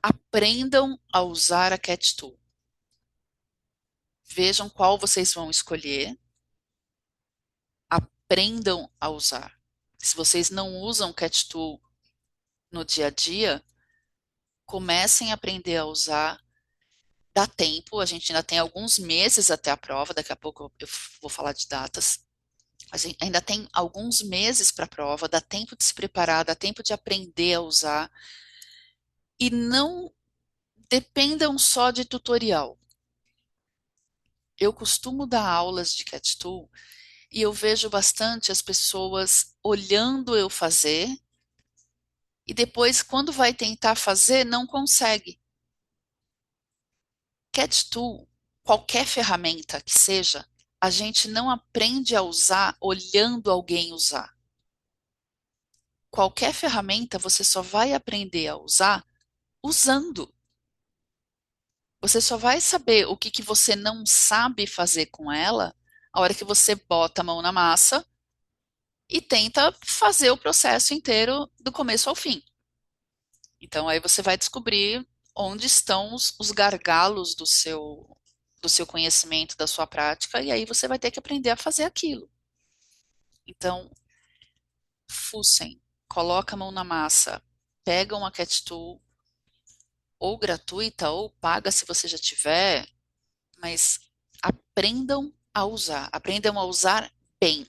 aprendam a usar a Cat Tool. Vejam qual vocês vão escolher. Aprendam a usar. Se vocês não usam Cat Tool no dia a dia, comecem a aprender a usar. Dá tempo, a gente ainda tem alguns meses até a prova, daqui a pouco eu vou falar de datas. A gente ainda tem alguns meses para a prova, dá tempo de se preparar, dá tempo de aprender a usar. E não dependam só de tutorial. Eu costumo dar aulas de Cat Tool e eu vejo bastante as pessoas olhando eu fazer e depois, quando vai tentar fazer, não consegue. Cat Tool, qualquer ferramenta que seja, a gente não aprende a usar olhando alguém usar. Qualquer ferramenta você só vai aprender a usar usando. Você só vai saber o que você não sabe fazer com ela a hora que você bota a mão na massa e tenta fazer o processo inteiro do começo ao fim. Então aí você vai descobrir onde estão os gargalos do seu conhecimento, da sua prática, e aí você vai ter que aprender a fazer aquilo. Então, fuçem, coloca a mão na massa, pega uma cat tool, ou gratuita, ou paga se você já tiver, mas aprendam a usar bem,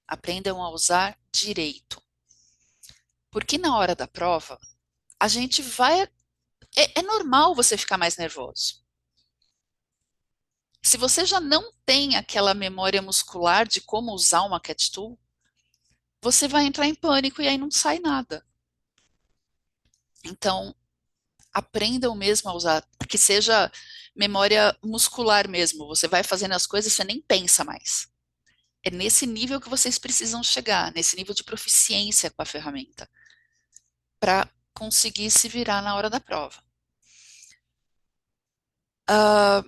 aprendam a usar direito. Porque na hora da prova, a gente vai. É normal você ficar mais nervoso. Se você já não tem aquela memória muscular de como usar uma cat tool, você vai entrar em pânico e aí não sai nada. Então, aprendam mesmo a usar, que seja memória muscular mesmo. Você vai fazendo as coisas, você nem pensa mais. É nesse nível que vocês precisam chegar, nesse nível de proficiência com a ferramenta, para conseguir se virar na hora da prova. Ah,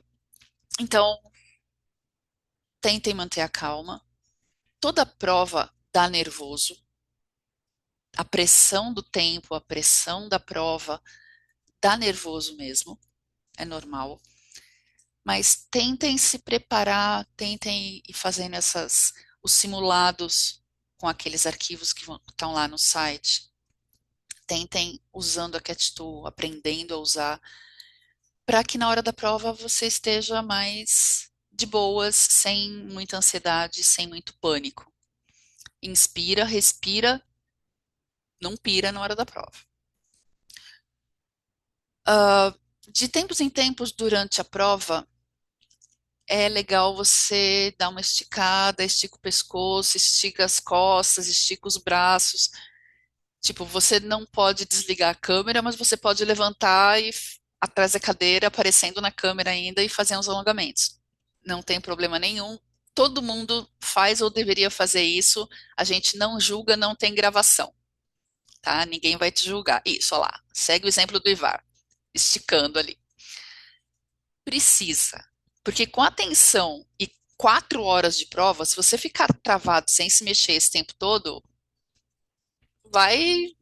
então, tentem manter a calma. Toda prova dá nervoso. A pressão do tempo, a pressão da prova dá nervoso mesmo, é normal. Mas tentem se preparar, tentem ir fazendo os simulados com aqueles arquivos que estão lá no site. Tentem usando a Cat Tool, aprendendo a usar, para que na hora da prova você esteja mais de boas, sem muita ansiedade, sem muito pânico. Inspira, respira Não pira na hora da prova. Ah, de tempos em tempos, durante a prova, é legal você dar uma esticada, estica o pescoço, estica as costas, estica os braços. Tipo, você não pode desligar a câmera, mas você pode levantar e atrás da cadeira, aparecendo na câmera ainda e fazer uns alongamentos. Não tem problema nenhum. Todo mundo faz ou deveria fazer isso. A gente não julga, não tem gravação, tá? Ninguém vai te julgar. Isso, olha lá. Segue o exemplo do Ivar, esticando ali. Precisa. Porque com atenção e 4 horas de prova, se você ficar travado sem se mexer esse tempo todo, vai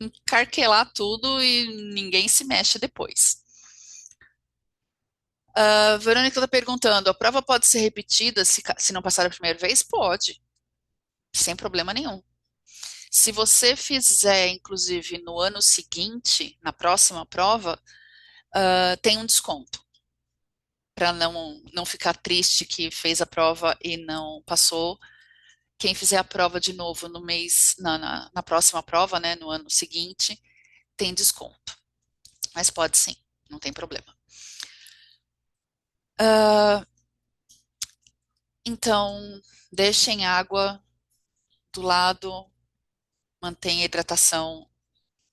encarquelar tudo e ninguém se mexe depois. A Verônica está perguntando: a prova pode ser repetida se não passar a primeira vez? Pode, sem problema nenhum. Se você fizer, inclusive, no ano seguinte, na próxima prova, tem um desconto para não ficar triste que fez a prova e não passou. Quem fizer a prova de novo no mês, na próxima prova, né, no ano seguinte, tem desconto. Mas pode sim, não tem problema. Ah, então, deixem água do lado, mantenha a hidratação,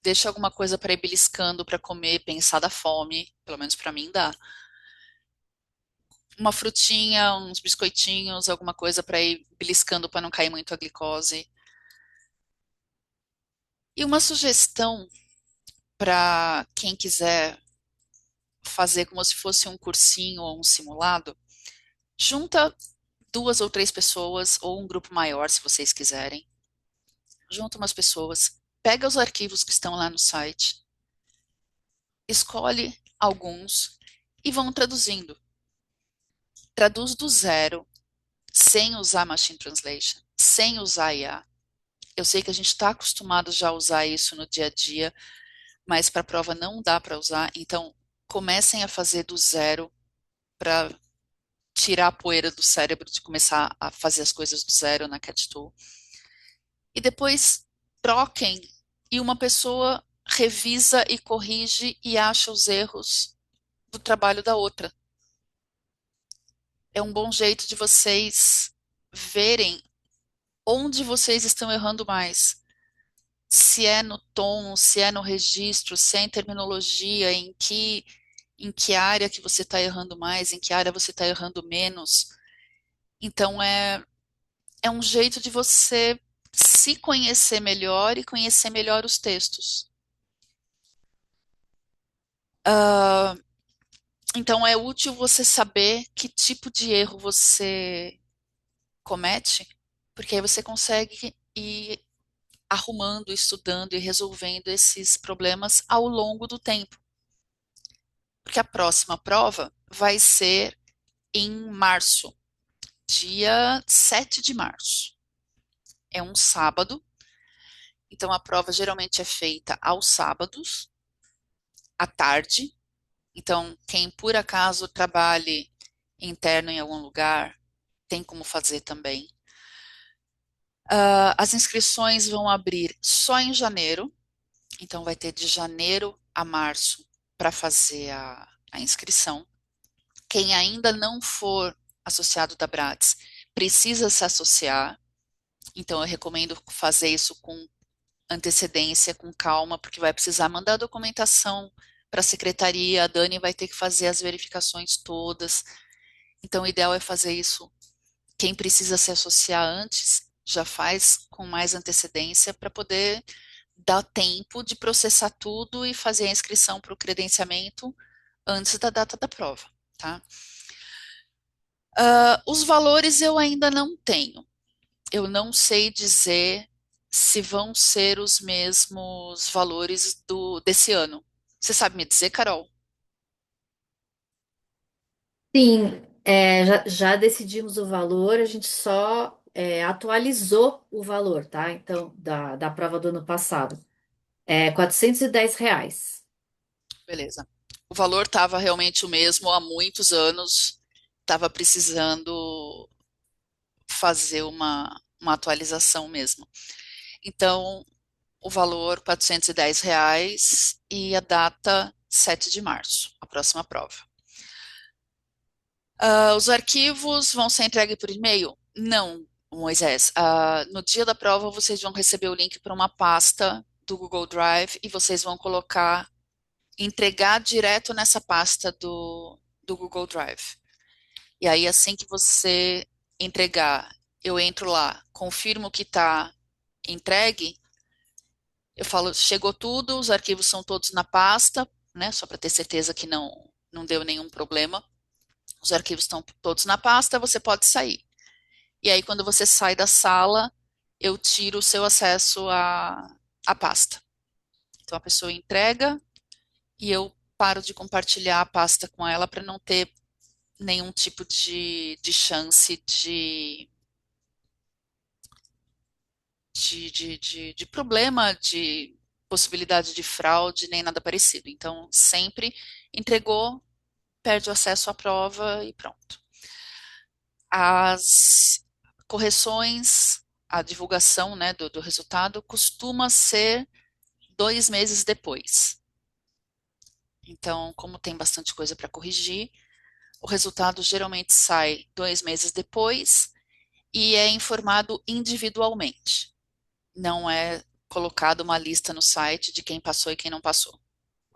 deixa alguma coisa para ir beliscando para comer, pensar da fome, pelo menos para mim dá. Uma frutinha, uns biscoitinhos, alguma coisa para ir beliscando para não cair muito a glicose. E uma sugestão para quem quiser fazer como se fosse um cursinho ou um simulado, junta 2 ou 3 pessoas ou um grupo maior, se vocês quiserem. Junta umas pessoas, pega os arquivos que estão lá no site, escolhe alguns e vão traduzindo. Traduz do zero, sem usar Machine Translation, sem usar IA. Eu sei que a gente está acostumado já a usar isso no dia a dia, mas para a prova não dá para usar, então comecem a fazer do zero para tirar a poeira do cérebro de começar a fazer as coisas do zero na Cat Tool. E depois troquem e uma pessoa revisa e corrige e acha os erros do trabalho da outra. É um bom jeito de vocês verem onde vocês estão errando mais. Se é no tom, se é no registro, se é em terminologia, em que área que você está errando mais, em que área você está errando menos. Então é um jeito de você se conhecer melhor e conhecer melhor os textos. Ah, então é útil você saber que tipo de erro você comete, porque aí você consegue ir arrumando, estudando e resolvendo esses problemas ao longo do tempo. Porque a próxima prova vai ser em março, dia 7 de março. É um sábado, então a prova geralmente é feita aos sábados, à tarde. Então, quem por acaso trabalhe interno em algum lugar, tem como fazer também. As inscrições vão abrir só em janeiro, então vai ter de janeiro a março para fazer a inscrição. Quem ainda não for associado da Bratis precisa se associar, então eu recomendo fazer isso com antecedência, com calma, porque vai precisar mandar a documentação para a secretaria, a Dani vai ter que fazer as verificações todas. Então, o ideal é fazer isso. Quem precisa se associar antes, já faz com mais antecedência para poder dar tempo de processar tudo e fazer a inscrição para o credenciamento antes da data da prova, tá? Os valores eu ainda não tenho. Eu não sei dizer se vão ser os mesmos valores desse ano. Você sabe me dizer, Carol? Sim, já decidimos o valor, a gente só atualizou o valor, tá? Então, da prova do ano passado. R$ 410. Beleza. O valor estava realmente o mesmo há muitos anos. Estava precisando fazer uma atualização mesmo. Então, o valor R$ 410 e a data 7 de março, a próxima prova. Os arquivos vão ser entregues por e-mail? Não, Moisés. No dia da prova, vocês vão receber o link para uma pasta do Google Drive e vocês vão entregar direto nessa pasta do Google Drive. E aí, assim que você entregar, eu entro lá, confirmo que está entregue, eu falo, chegou tudo, os arquivos são todos na pasta, né? Só para ter certeza que não deu nenhum problema. Os arquivos estão todos na pasta, você pode sair. E aí, quando você sai da sala, eu tiro o seu acesso à pasta. Então, a pessoa entrega e eu paro de compartilhar a pasta com ela para não ter nenhum tipo de chance de problema, de possibilidade de fraude, nem nada parecido. Então, sempre entregou, perde o acesso à prova e pronto. As correções, a divulgação, né, do resultado costuma ser 2 meses depois. Então, como tem bastante coisa para corrigir, o resultado geralmente sai 2 meses depois e é informado individualmente. Não é colocado uma lista no site de quem passou e quem não passou,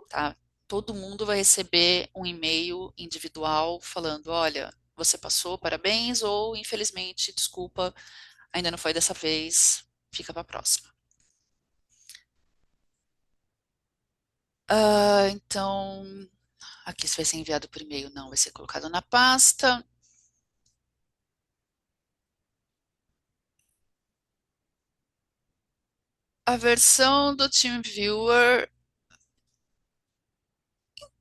tá? Todo mundo vai receber um e-mail individual falando, olha, você passou, parabéns, ou infelizmente, desculpa, ainda não foi dessa vez, fica para a próxima. Então, aqui se vai ser enviado por e-mail, não, vai ser colocado na pasta. A versão do TeamViewer,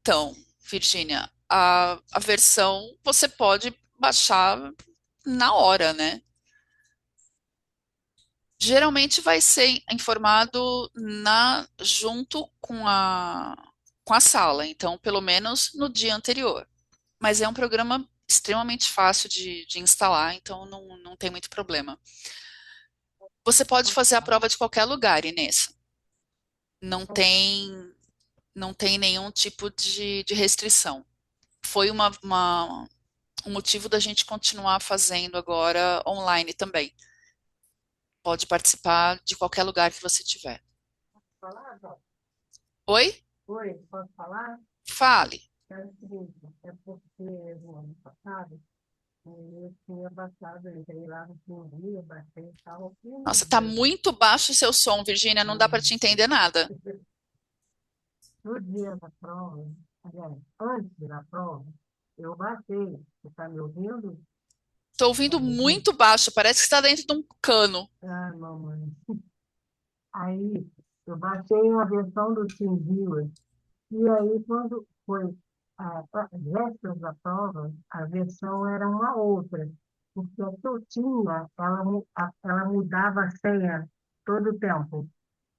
então, Virginia, a versão você pode baixar na hora, né? Geralmente vai ser informado junto com a sala, então, pelo menos no dia anterior. Mas é um programa extremamente fácil de instalar, então não tem muito problema. Você pode fazer a prova de qualquer lugar, Inês. Não tem, não tem nenhum tipo de restrição. Foi um motivo da gente continuar fazendo agora online também. Pode participar de qualquer lugar que você tiver. Falar, Dó? Oi? Oi, posso falar? Fale. É o seguinte, é porque no ano passado eu tinha baixado, eu entrei lá no Pinguim, eu baixei e tal, aqui no Nossa, tá dia, muito baixo o seu som, Virgínia, não dá para te entender nada. no dia da prova, aliás, antes da prova, eu baixei. Você está me ouvindo? Tô Está ouvindo me ouvindo? muito baixo, parece que está dentro de um cano. Ah, mamãe. Aí, eu baixei uma versão do TeamViewer. E aí, quando foi a véspera da prova, a versão era uma outra, porque a que eu tinha, ela mudava a senha todo o tempo,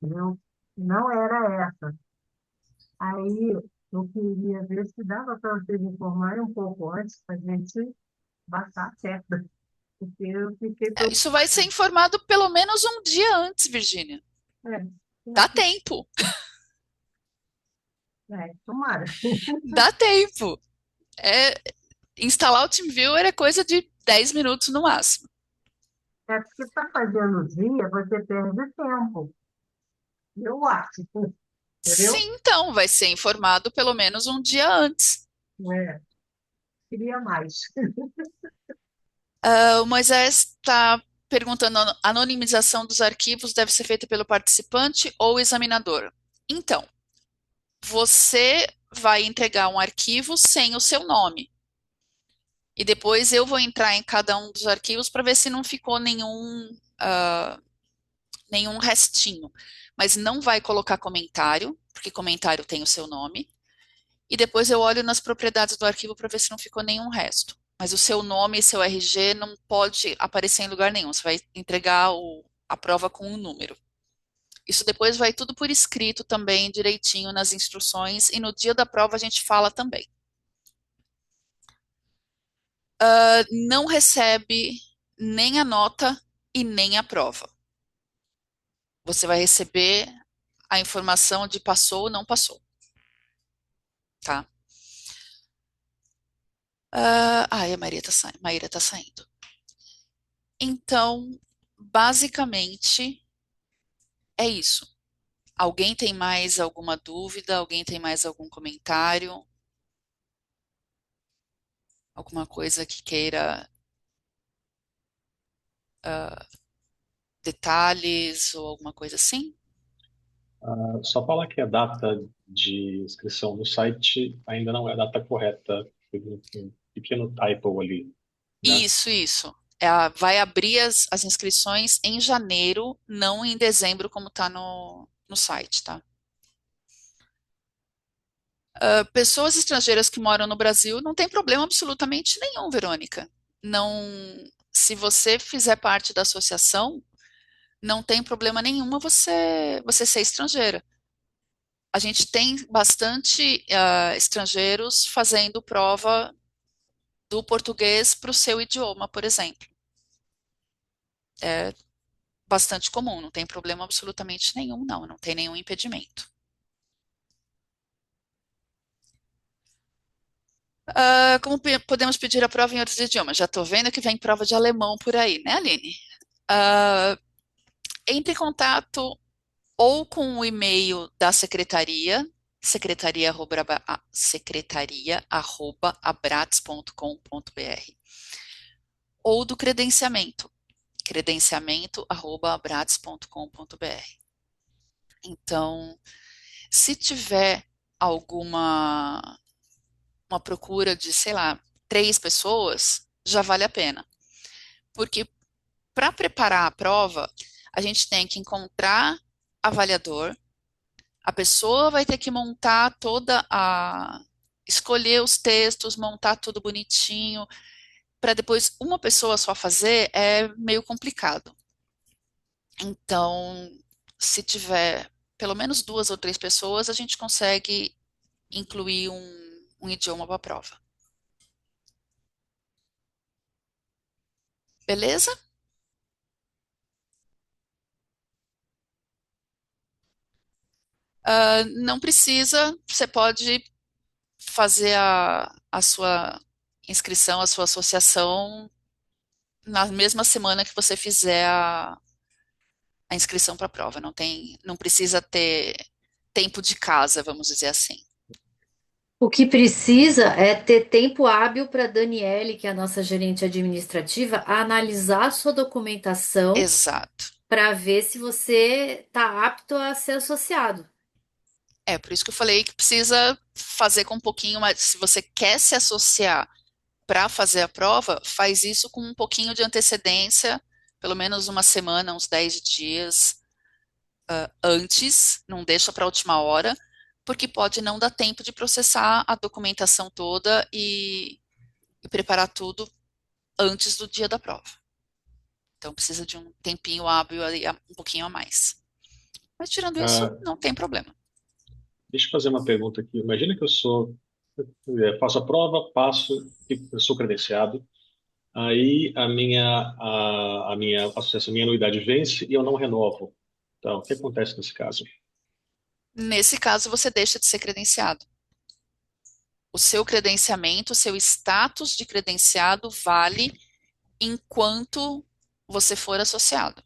entendeu? Não era essa. Aí, eu queria ver se dava para vocês informarem um pouco antes, para a gente baixar certo, porque eu fiquei Isso vai ser preocupada. informado pelo menos um dia antes, Virgínia. É, Dá tempo, tomara. dá tempo. É, instalar o TeamViewer é coisa de 10 minutos no máximo. É porque para fazer no dia, você perde tempo, eu acho, entendeu? Sim, então, vai ser informado pelo menos um dia antes. É, queria mais. O Moisés está perguntando: a anonimização dos arquivos deve ser feita pelo participante ou examinador? Então, você vai entregar um arquivo sem o seu nome. E depois eu vou entrar em cada um dos arquivos para ver se não ficou nenhum restinho. Mas não vai colocar comentário, porque comentário tem o seu nome. E depois eu olho nas propriedades do arquivo para ver se não ficou nenhum resto. Mas o seu nome e seu RG não pode aparecer em lugar nenhum. Você vai entregar a prova com um número. Isso depois vai tudo por escrito também, direitinho nas instruções, e no dia da prova a gente fala também. Não recebe nem a nota e nem a prova. você vai receber a informação de passou ou não passou, tá? A Maíra tá saindo. Então, basicamente, é isso. Alguém tem mais alguma dúvida? Alguém tem mais algum comentário? Alguma coisa que queira detalhes ou alguma coisa assim? Só falar que a data de inscrição no site ainda não é a data correta. Teve um pequeno typo ali, né? Isso. Vai abrir as inscrições em janeiro, não em dezembro, como está no site, tá? Pessoas estrangeiras que moram no Brasil não tem problema absolutamente nenhum, Verônica. Não, se você fizer parte da associação, não tem problema nenhuma você ser estrangeira. A gente tem bastante estrangeiros fazendo prova do português para o seu idioma, por exemplo. É bastante comum, não tem problema absolutamente nenhum, não tem nenhum impedimento. Como podemos pedir a prova em outros idiomas? Já estou vendo que vem prova de alemão por aí, né, Aline? Ah, Entre em contato ou com o e-mail da secretaria, secretaria@abrats.com.br, ou do credenciamento, credenciamento@abrats.com.br. Então, se tiver alguma uma procura de, sei lá, 3 pessoas, já vale a pena. Porque para preparar a prova, a gente tem que encontrar avaliador, a pessoa vai ter que montar escolher os textos, montar tudo bonitinho, para depois uma pessoa só fazer é meio complicado. Então, se tiver pelo menos 2 ou 3 pessoas, a gente consegue incluir um idioma para a prova. Beleza? Não precisa, você pode fazer a sua inscrição, a sua associação na mesma semana que você fizer a inscrição para a prova. Não precisa ter tempo de casa, vamos dizer assim. O que precisa é ter tempo hábil para a Daniele, que é a nossa gerente administrativa, analisar a sua documentação Exato. para ver se você está apto a ser associado. Por isso que eu falei que precisa fazer com um pouquinho mais. Se você quer se associar para fazer a prova, faz isso com um pouquinho de antecedência, pelo menos uma semana, uns 10 dias antes, não deixa para a última hora, porque pode não dar tempo de processar a documentação toda e preparar tudo antes do dia da prova. Então precisa de um tempinho hábil ali, um pouquinho a mais. Mas tirando isso, Ah, não tem problema. deixa eu fazer uma pergunta aqui. Imagina que faço a prova, passo, eu sou credenciado, aí a minha associação, a minha anuidade vence e eu não renovo. Então, o que acontece nesse caso? Nesse caso, você deixa de ser credenciado. O seu credenciamento, o seu status de credenciado vale enquanto você for associado.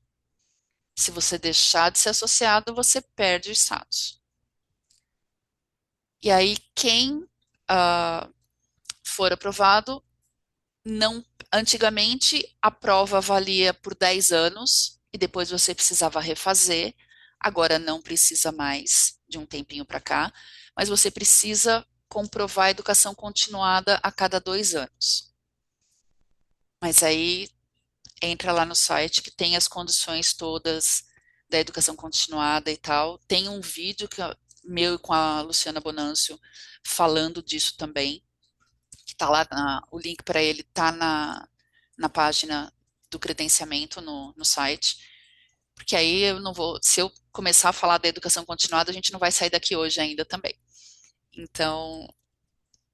Se você deixar de ser associado, você perde o status. E aí, quem for aprovado, não. Antigamente, a prova valia por 10 anos e depois você precisava refazer. Agora não precisa mais de um tempinho para cá, mas você precisa comprovar a educação continuada a cada 2 anos. Mas aí entra lá no site que tem as condições todas da educação continuada e tal. Tem um vídeo meu e com a Luciana Bonâncio falando disso também, que tá lá, o link para ele tá na página do credenciamento no site, porque aí eu não vou, se eu começar a falar da educação continuada, a gente não vai sair daqui hoje ainda também. Então,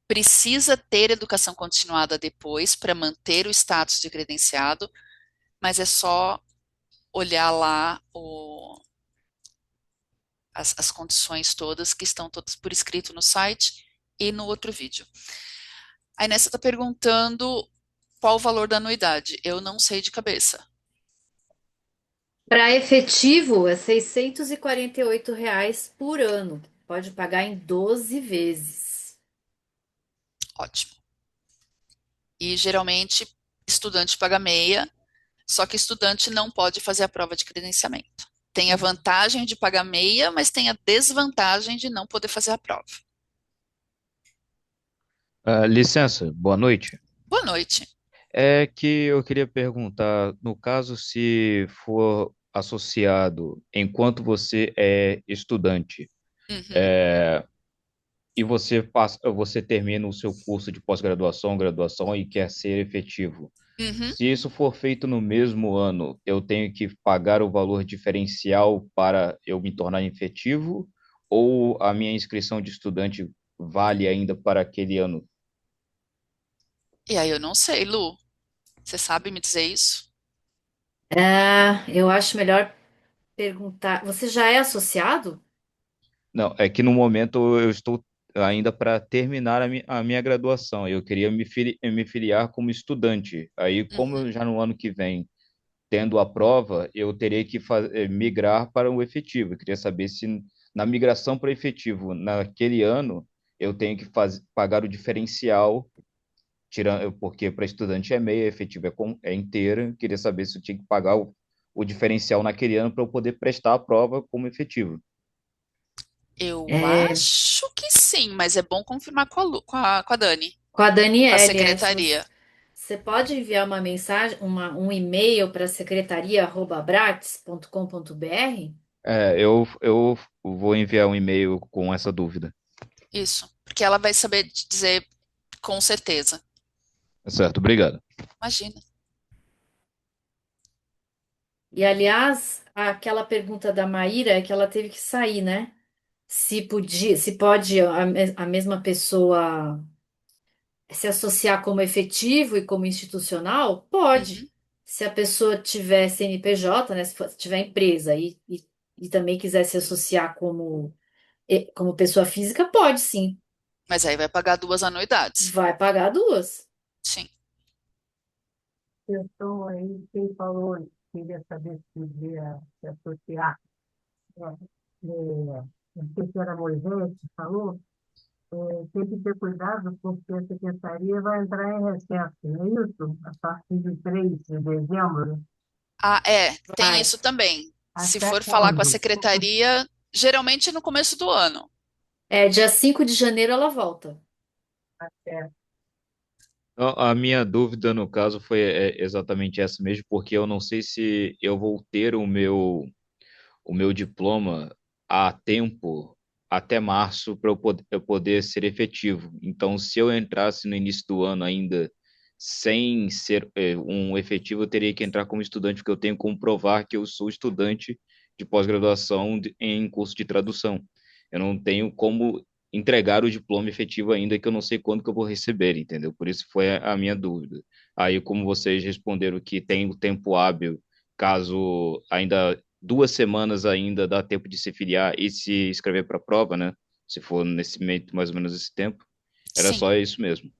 precisa ter educação continuada depois para manter o status de credenciado, mas é só olhar lá as condições todas, que estão todas por escrito no site e no outro vídeo. A Inessa está perguntando qual o valor da anuidade. Eu não sei de cabeça. Para efetivo, é R$ 648 por ano. Pode pagar em 12 vezes. Ótimo. E geralmente estudante paga meia, só que estudante não pode fazer a prova de credenciamento. Tem a vantagem de pagar meia, mas tem a desvantagem de não poder fazer a prova. Licença, boa noite. Boa noite. É que eu queria perguntar, no caso, se for associado enquanto você é estudante, Uhum, é, e você termina o seu curso de pós-graduação, graduação e quer ser efetivo. uhum. Se isso for feito no mesmo ano, eu tenho que pagar o valor diferencial para eu me tornar efetivo, ou a minha inscrição de estudante vale ainda para aquele ano? E aí eu não sei, Lu. Você sabe me dizer isso? Eu acho melhor perguntar. Você já é associado? Não, é que no momento eu estou ainda para terminar a minha graduação. Eu queria me filiar como estudante. Aí, como Uhum. já no ano que vem, tendo a prova, eu teria que migrar para o efetivo. Eu queria saber se na migração para o efetivo, naquele ano, eu tenho que pagar o diferencial, tirando, porque para estudante é meia, efetivo é inteira. Eu queria saber se eu tinha que pagar o diferencial naquele ano para eu poder prestar a prova como efetivo. Eu É, acho que sim, mas é bom confirmar com a, com a Dani, com a com a Daniele, secretaria. você pode enviar uma mensagem, um e-mail para secretaria@bratis.com.br? Eu vou enviar um e-mail com essa dúvida. Isso, porque ela vai saber te dizer com certeza. Certo, obrigado. Imagina. E aliás, aquela pergunta da Maíra é que ela teve que sair, né? Se pode a mesma pessoa se associar como efetivo e como institucional? Pode. Uhum. Se a pessoa tiver CNPJ, né? Se tiver empresa e também quiser se associar como pessoa física, pode sim. Mas aí vai pagar duas anuidades. Vai pagar duas. Sim. Pessoa aí, quem falou, queria saber se podia se associar. Não sei se era Moisés que falou, tem que ter cuidado porque a secretaria vai entrar em recesso, não é isso? A partir de 3 de dezembro. Ah, é, tem Vai. isso também. Se Até for falar com a quando? secretaria, geralmente é no começo do ano. É, dia 5 de janeiro ela volta. Até. A minha dúvida, no caso, foi exatamente essa mesmo, porque eu não sei se eu vou ter o meu diploma a tempo até março para eu poder ser efetivo. Então, se eu entrasse no início do ano ainda sem ser um efetivo, eu teria que entrar como estudante, porque eu tenho como provar que eu sou estudante de pós-graduação em curso de tradução. Eu não tenho como entregar o diploma efetivo ainda, que eu não sei quando que eu vou receber, entendeu? Por isso foi a minha dúvida. Aí, como vocês responderam que tem o tempo hábil, caso ainda 2 semanas ainda dá tempo de se filiar e se inscrever para a prova, né? Se for nesse meio, mais ou menos esse tempo. Era Sim. só isso mesmo.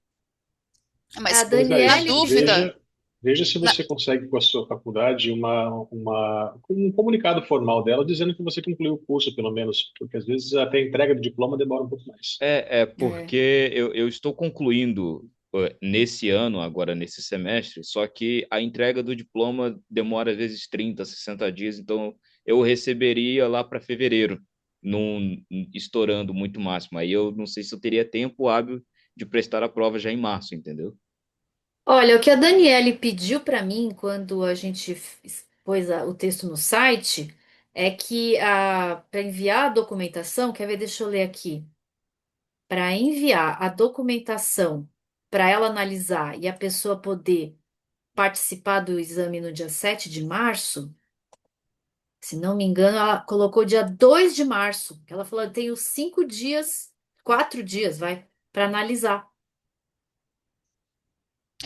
A Mas na Daniele dúvida, Veja se na- você consegue com a sua faculdade um comunicado formal dela dizendo que você concluiu o curso, pelo menos, porque às vezes até a entrega do diploma demora um pouco mais. É é, porque eu estou concluindo nesse ano, agora nesse semestre, só que a entrega do diploma demora às vezes 30, 60 dias, então eu receberia lá para fevereiro, num, estourando muito máximo. Aí eu não sei se eu teria tempo hábil de prestar a prova já em março, entendeu? olha, o que a Daniele pediu para mim quando a gente pôs o texto no site é que para enviar a documentação, quer ver? Deixa eu ler aqui. Para enviar a documentação para ela analisar e a pessoa poder participar do exame no dia 7 de março, se não me engano, ela colocou dia 2 de março. Que Ela falou, eu tenho 5 dias, 4 dias, vai, para analisar.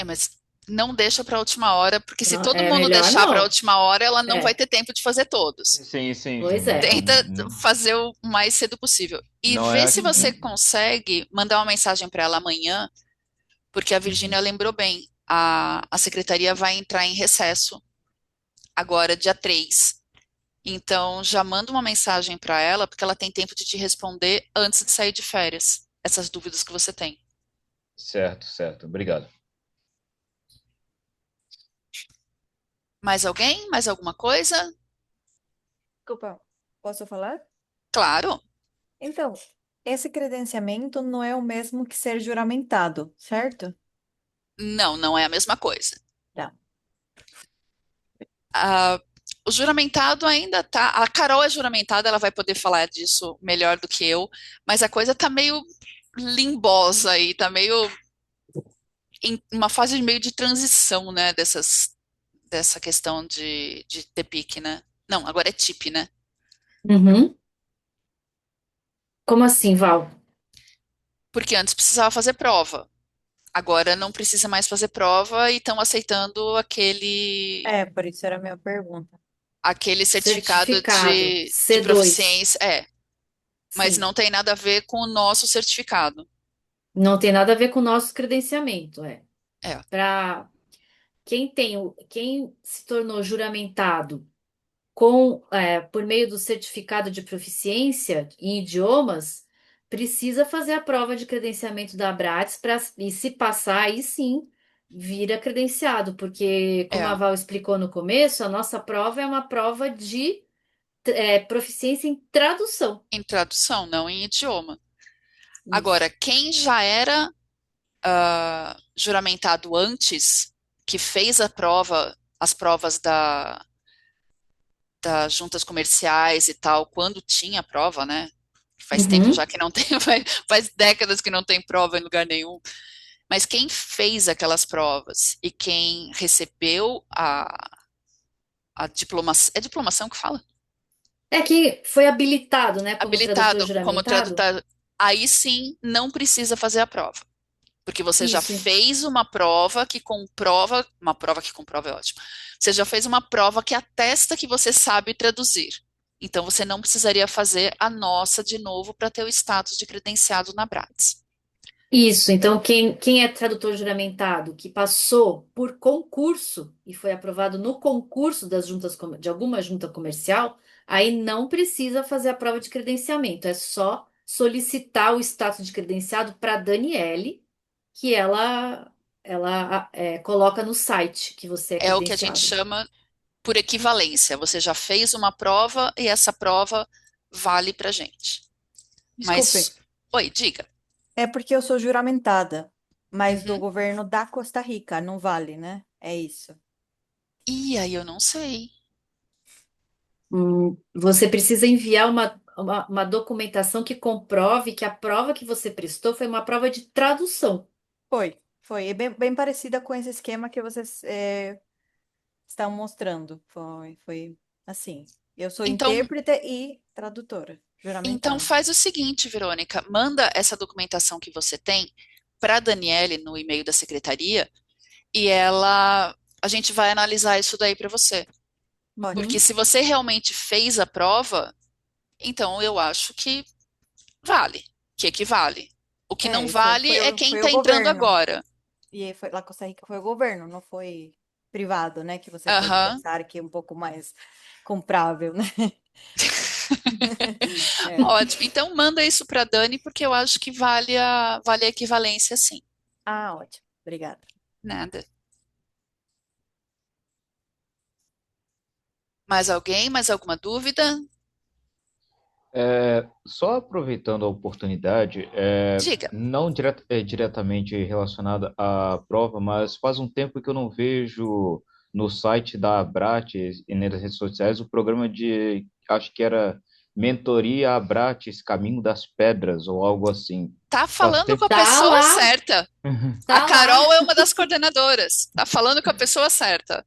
mas não deixa para a última hora, porque se Não, todo é mundo melhor deixar para a não. última hora, ela não vai É, ter tempo de fazer todos. Sim, sim. pois é. Tenta fazer o mais cedo possível. E Não vê é. se você Uhum. consegue mandar uma mensagem para ela amanhã, porque a Uhum. Virgínia lembrou bem. A secretaria vai entrar em recesso agora, dia 3. Então, já manda uma mensagem para ela, porque ela tem tempo de te responder antes de sair de férias, essas dúvidas que você tem. Certo, certo. Obrigado. Mais alguém? Mais alguma coisa? Desculpa, posso falar? Claro. Então, esse credenciamento não é o mesmo que ser juramentado, certo? Não, não é a mesma coisa. Tá. Ah, o juramentado ainda tá. A Carol é juramentada, ela vai poder falar disso melhor do que eu, mas a coisa tá meio limbosa aí, tá meio em uma fase meio de transição, né, dessa questão de TPIC, né? Não, agora é TIP, né? Uhum. Como assim, Val? Porque antes precisava fazer prova. Agora não precisa mais fazer prova e estão aceitando É, por isso era a minha pergunta. aquele certificado Certificado de C2. proficiência. Mas Sim. não tem nada a ver com o nosso certificado. Não tem nada a ver com o nosso credenciamento, é. É, Para quem se tornou juramentado por meio do certificado de proficiência em idiomas, precisa fazer a prova de credenciamento da Abrates e se passar, aí sim, vira credenciado, porque, como a é. Val explicou no começo, a nossa prova é uma prova de proficiência em tradução. Em tradução, não em idioma. Agora, Isso. quem já era juramentado antes, que fez a prova, as provas das juntas comerciais e tal, quando tinha prova, né? Faz tempo Uhum. já que não tem, faz décadas que não tem prova em lugar nenhum. Mas quem fez aquelas provas e quem recebeu a diplomação, é diplomação que fala? É que foi habilitado, né, como tradutor Habilitado como juramentado. tradutor, aí sim não precisa fazer a prova. Porque você já Isso. fez uma prova que comprova é ótimo. Você já fez uma prova que atesta que você sabe traduzir. Então você não precisaria fazer a nossa de novo para ter o status de credenciado na Bratis. Isso, então quem é tradutor juramentado, que passou por concurso e foi aprovado no concurso de alguma junta comercial, aí não precisa fazer a prova de credenciamento, é só solicitar o status de credenciado para a Daniele, que ela coloca no site que você é É o que a gente credenciado. chama por equivalência. Você já fez uma prova e essa prova vale para gente. Desculpe, Mas, oi, diga. é porque eu sou juramentada, mas do Uhum. governo da Costa Rica, não vale, né? É isso. E aí eu não sei. Você precisa enviar uma documentação que comprove que a prova que você prestou foi uma prova de tradução. Foi. É bem parecida com esse esquema que vocês estão mostrando. Foi assim. Eu sou Então, intérprete e tradutora, Então juramentada. faz o seguinte, Verônica, manda essa documentação que você tem para a Daniele no e-mail da secretaria e a gente vai analisar isso daí para você. Porque Ótimo. Uhum. se você realmente fez a prova, então eu acho que vale, que equivale. O que não É, e foi, vale foi, é o, quem foi o está entrando governo. agora. E foi lá Costa Rica foi o governo, não foi privado, né? Que você pode Aham. pensar que é um pouco mais comprável, né? É. Ótimo. Então manda isso para a Dani porque eu acho que vale a equivalência, sim. Ah, ótimo. Obrigada. Nada. Mais alguém? Mais alguma dúvida? Só aproveitando a oportunidade, Diga. não diretamente relacionada à prova, mas faz um tempo que eu não vejo no site da Abrates e nas redes sociais o programa acho que era Mentoria Abrates Caminho das Pedras ou algo assim. Tá Faz falando com tempo. a Tá pessoa lá, certa. A tá lá. Carol é uma das coordenadoras. Tá falando com a pessoa certa.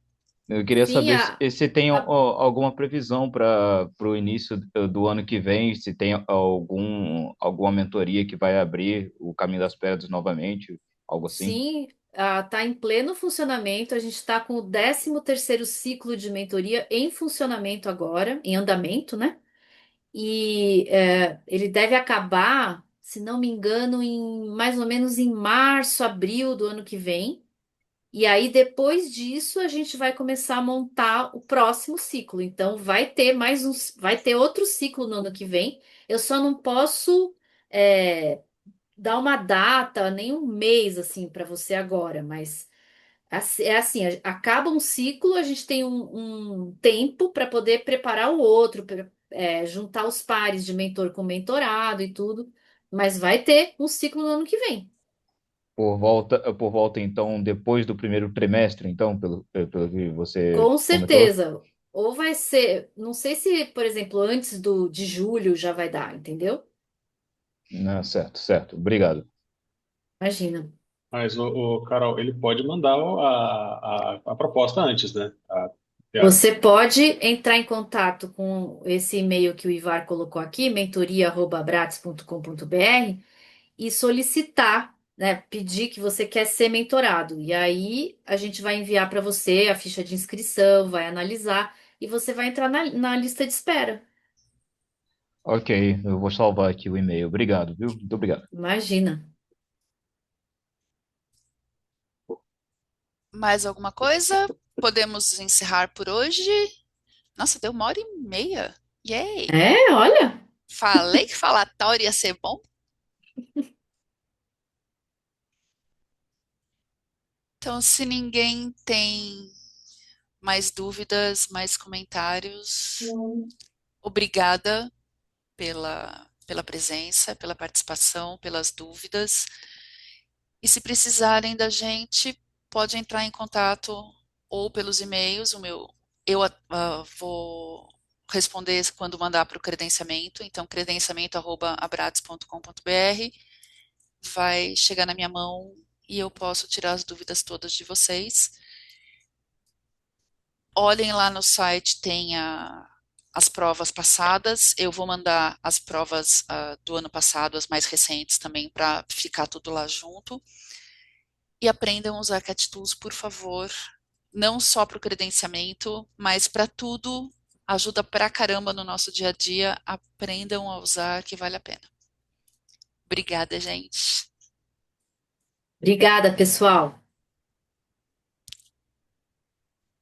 Eu queria Sim, saber se tem a- alguma previsão para o início do ano que vem, se tem alguma mentoria que vai abrir o Caminho das Pedras novamente, algo assim. sim, está em pleno funcionamento. A gente está com o 13º ciclo de mentoria em funcionamento agora, em andamento, né? E ele deve acabar, se não me engano, em mais ou menos em março, abril do ano que vem. E aí, depois disso, a gente vai começar a montar o próximo ciclo. Então, vai ter outro ciclo no ano que vem. Eu só não posso dar uma data, nem um mês assim para você agora, mas é assim, acaba um ciclo, a gente tem um tempo para poder preparar o outro, juntar os pares de mentor com mentorado e tudo, mas vai ter um ciclo no ano que vem. Por volta, então, depois do primeiro trimestre, então, pelo que você Com comentou? certeza. Ou vai ser, não sei se, por exemplo, antes de julho já vai dar, entendeu? Ah, certo, certo. Obrigado. Imagina. Mas o Carol, ele pode mandar a proposta antes, né? Você pode entrar em contato com esse e-mail que o Ivar colocou aqui, mentoria@bratis.com.br, e solicitar, né, pedir que você quer ser mentorado. E aí a gente vai enviar para você a ficha de inscrição, vai analisar e você vai entrar na lista de espera. Ok, eu vou salvar aqui o e-mail. Obrigado, viu? Muito obrigado. Imagina. Mais alguma coisa? Podemos encerrar por hoje? Nossa, deu 1h30. Yay! Olha, Falei que falatório ia ser bom. Então, se ninguém tem mais dúvidas, mais comentários, obrigada pela presença, pela participação, pelas dúvidas. E se precisarem da gente, pode entrar em contato ou pelos e-mails. Eu vou responder quando mandar para o credenciamento. Então, credenciamento@abrades.com.br vai chegar na minha mão e eu posso tirar as dúvidas todas de vocês. Olhem lá no site, tem as provas passadas. Eu vou mandar as provas do ano passado, as mais recentes também, para ficar tudo lá junto. E aprendam a usar Cat Tools, por favor. Não só para o credenciamento, mas para tudo. Ajuda pra caramba no nosso dia a dia. Aprendam a usar, que vale a pena. Obrigada, gente. obrigada, pessoal.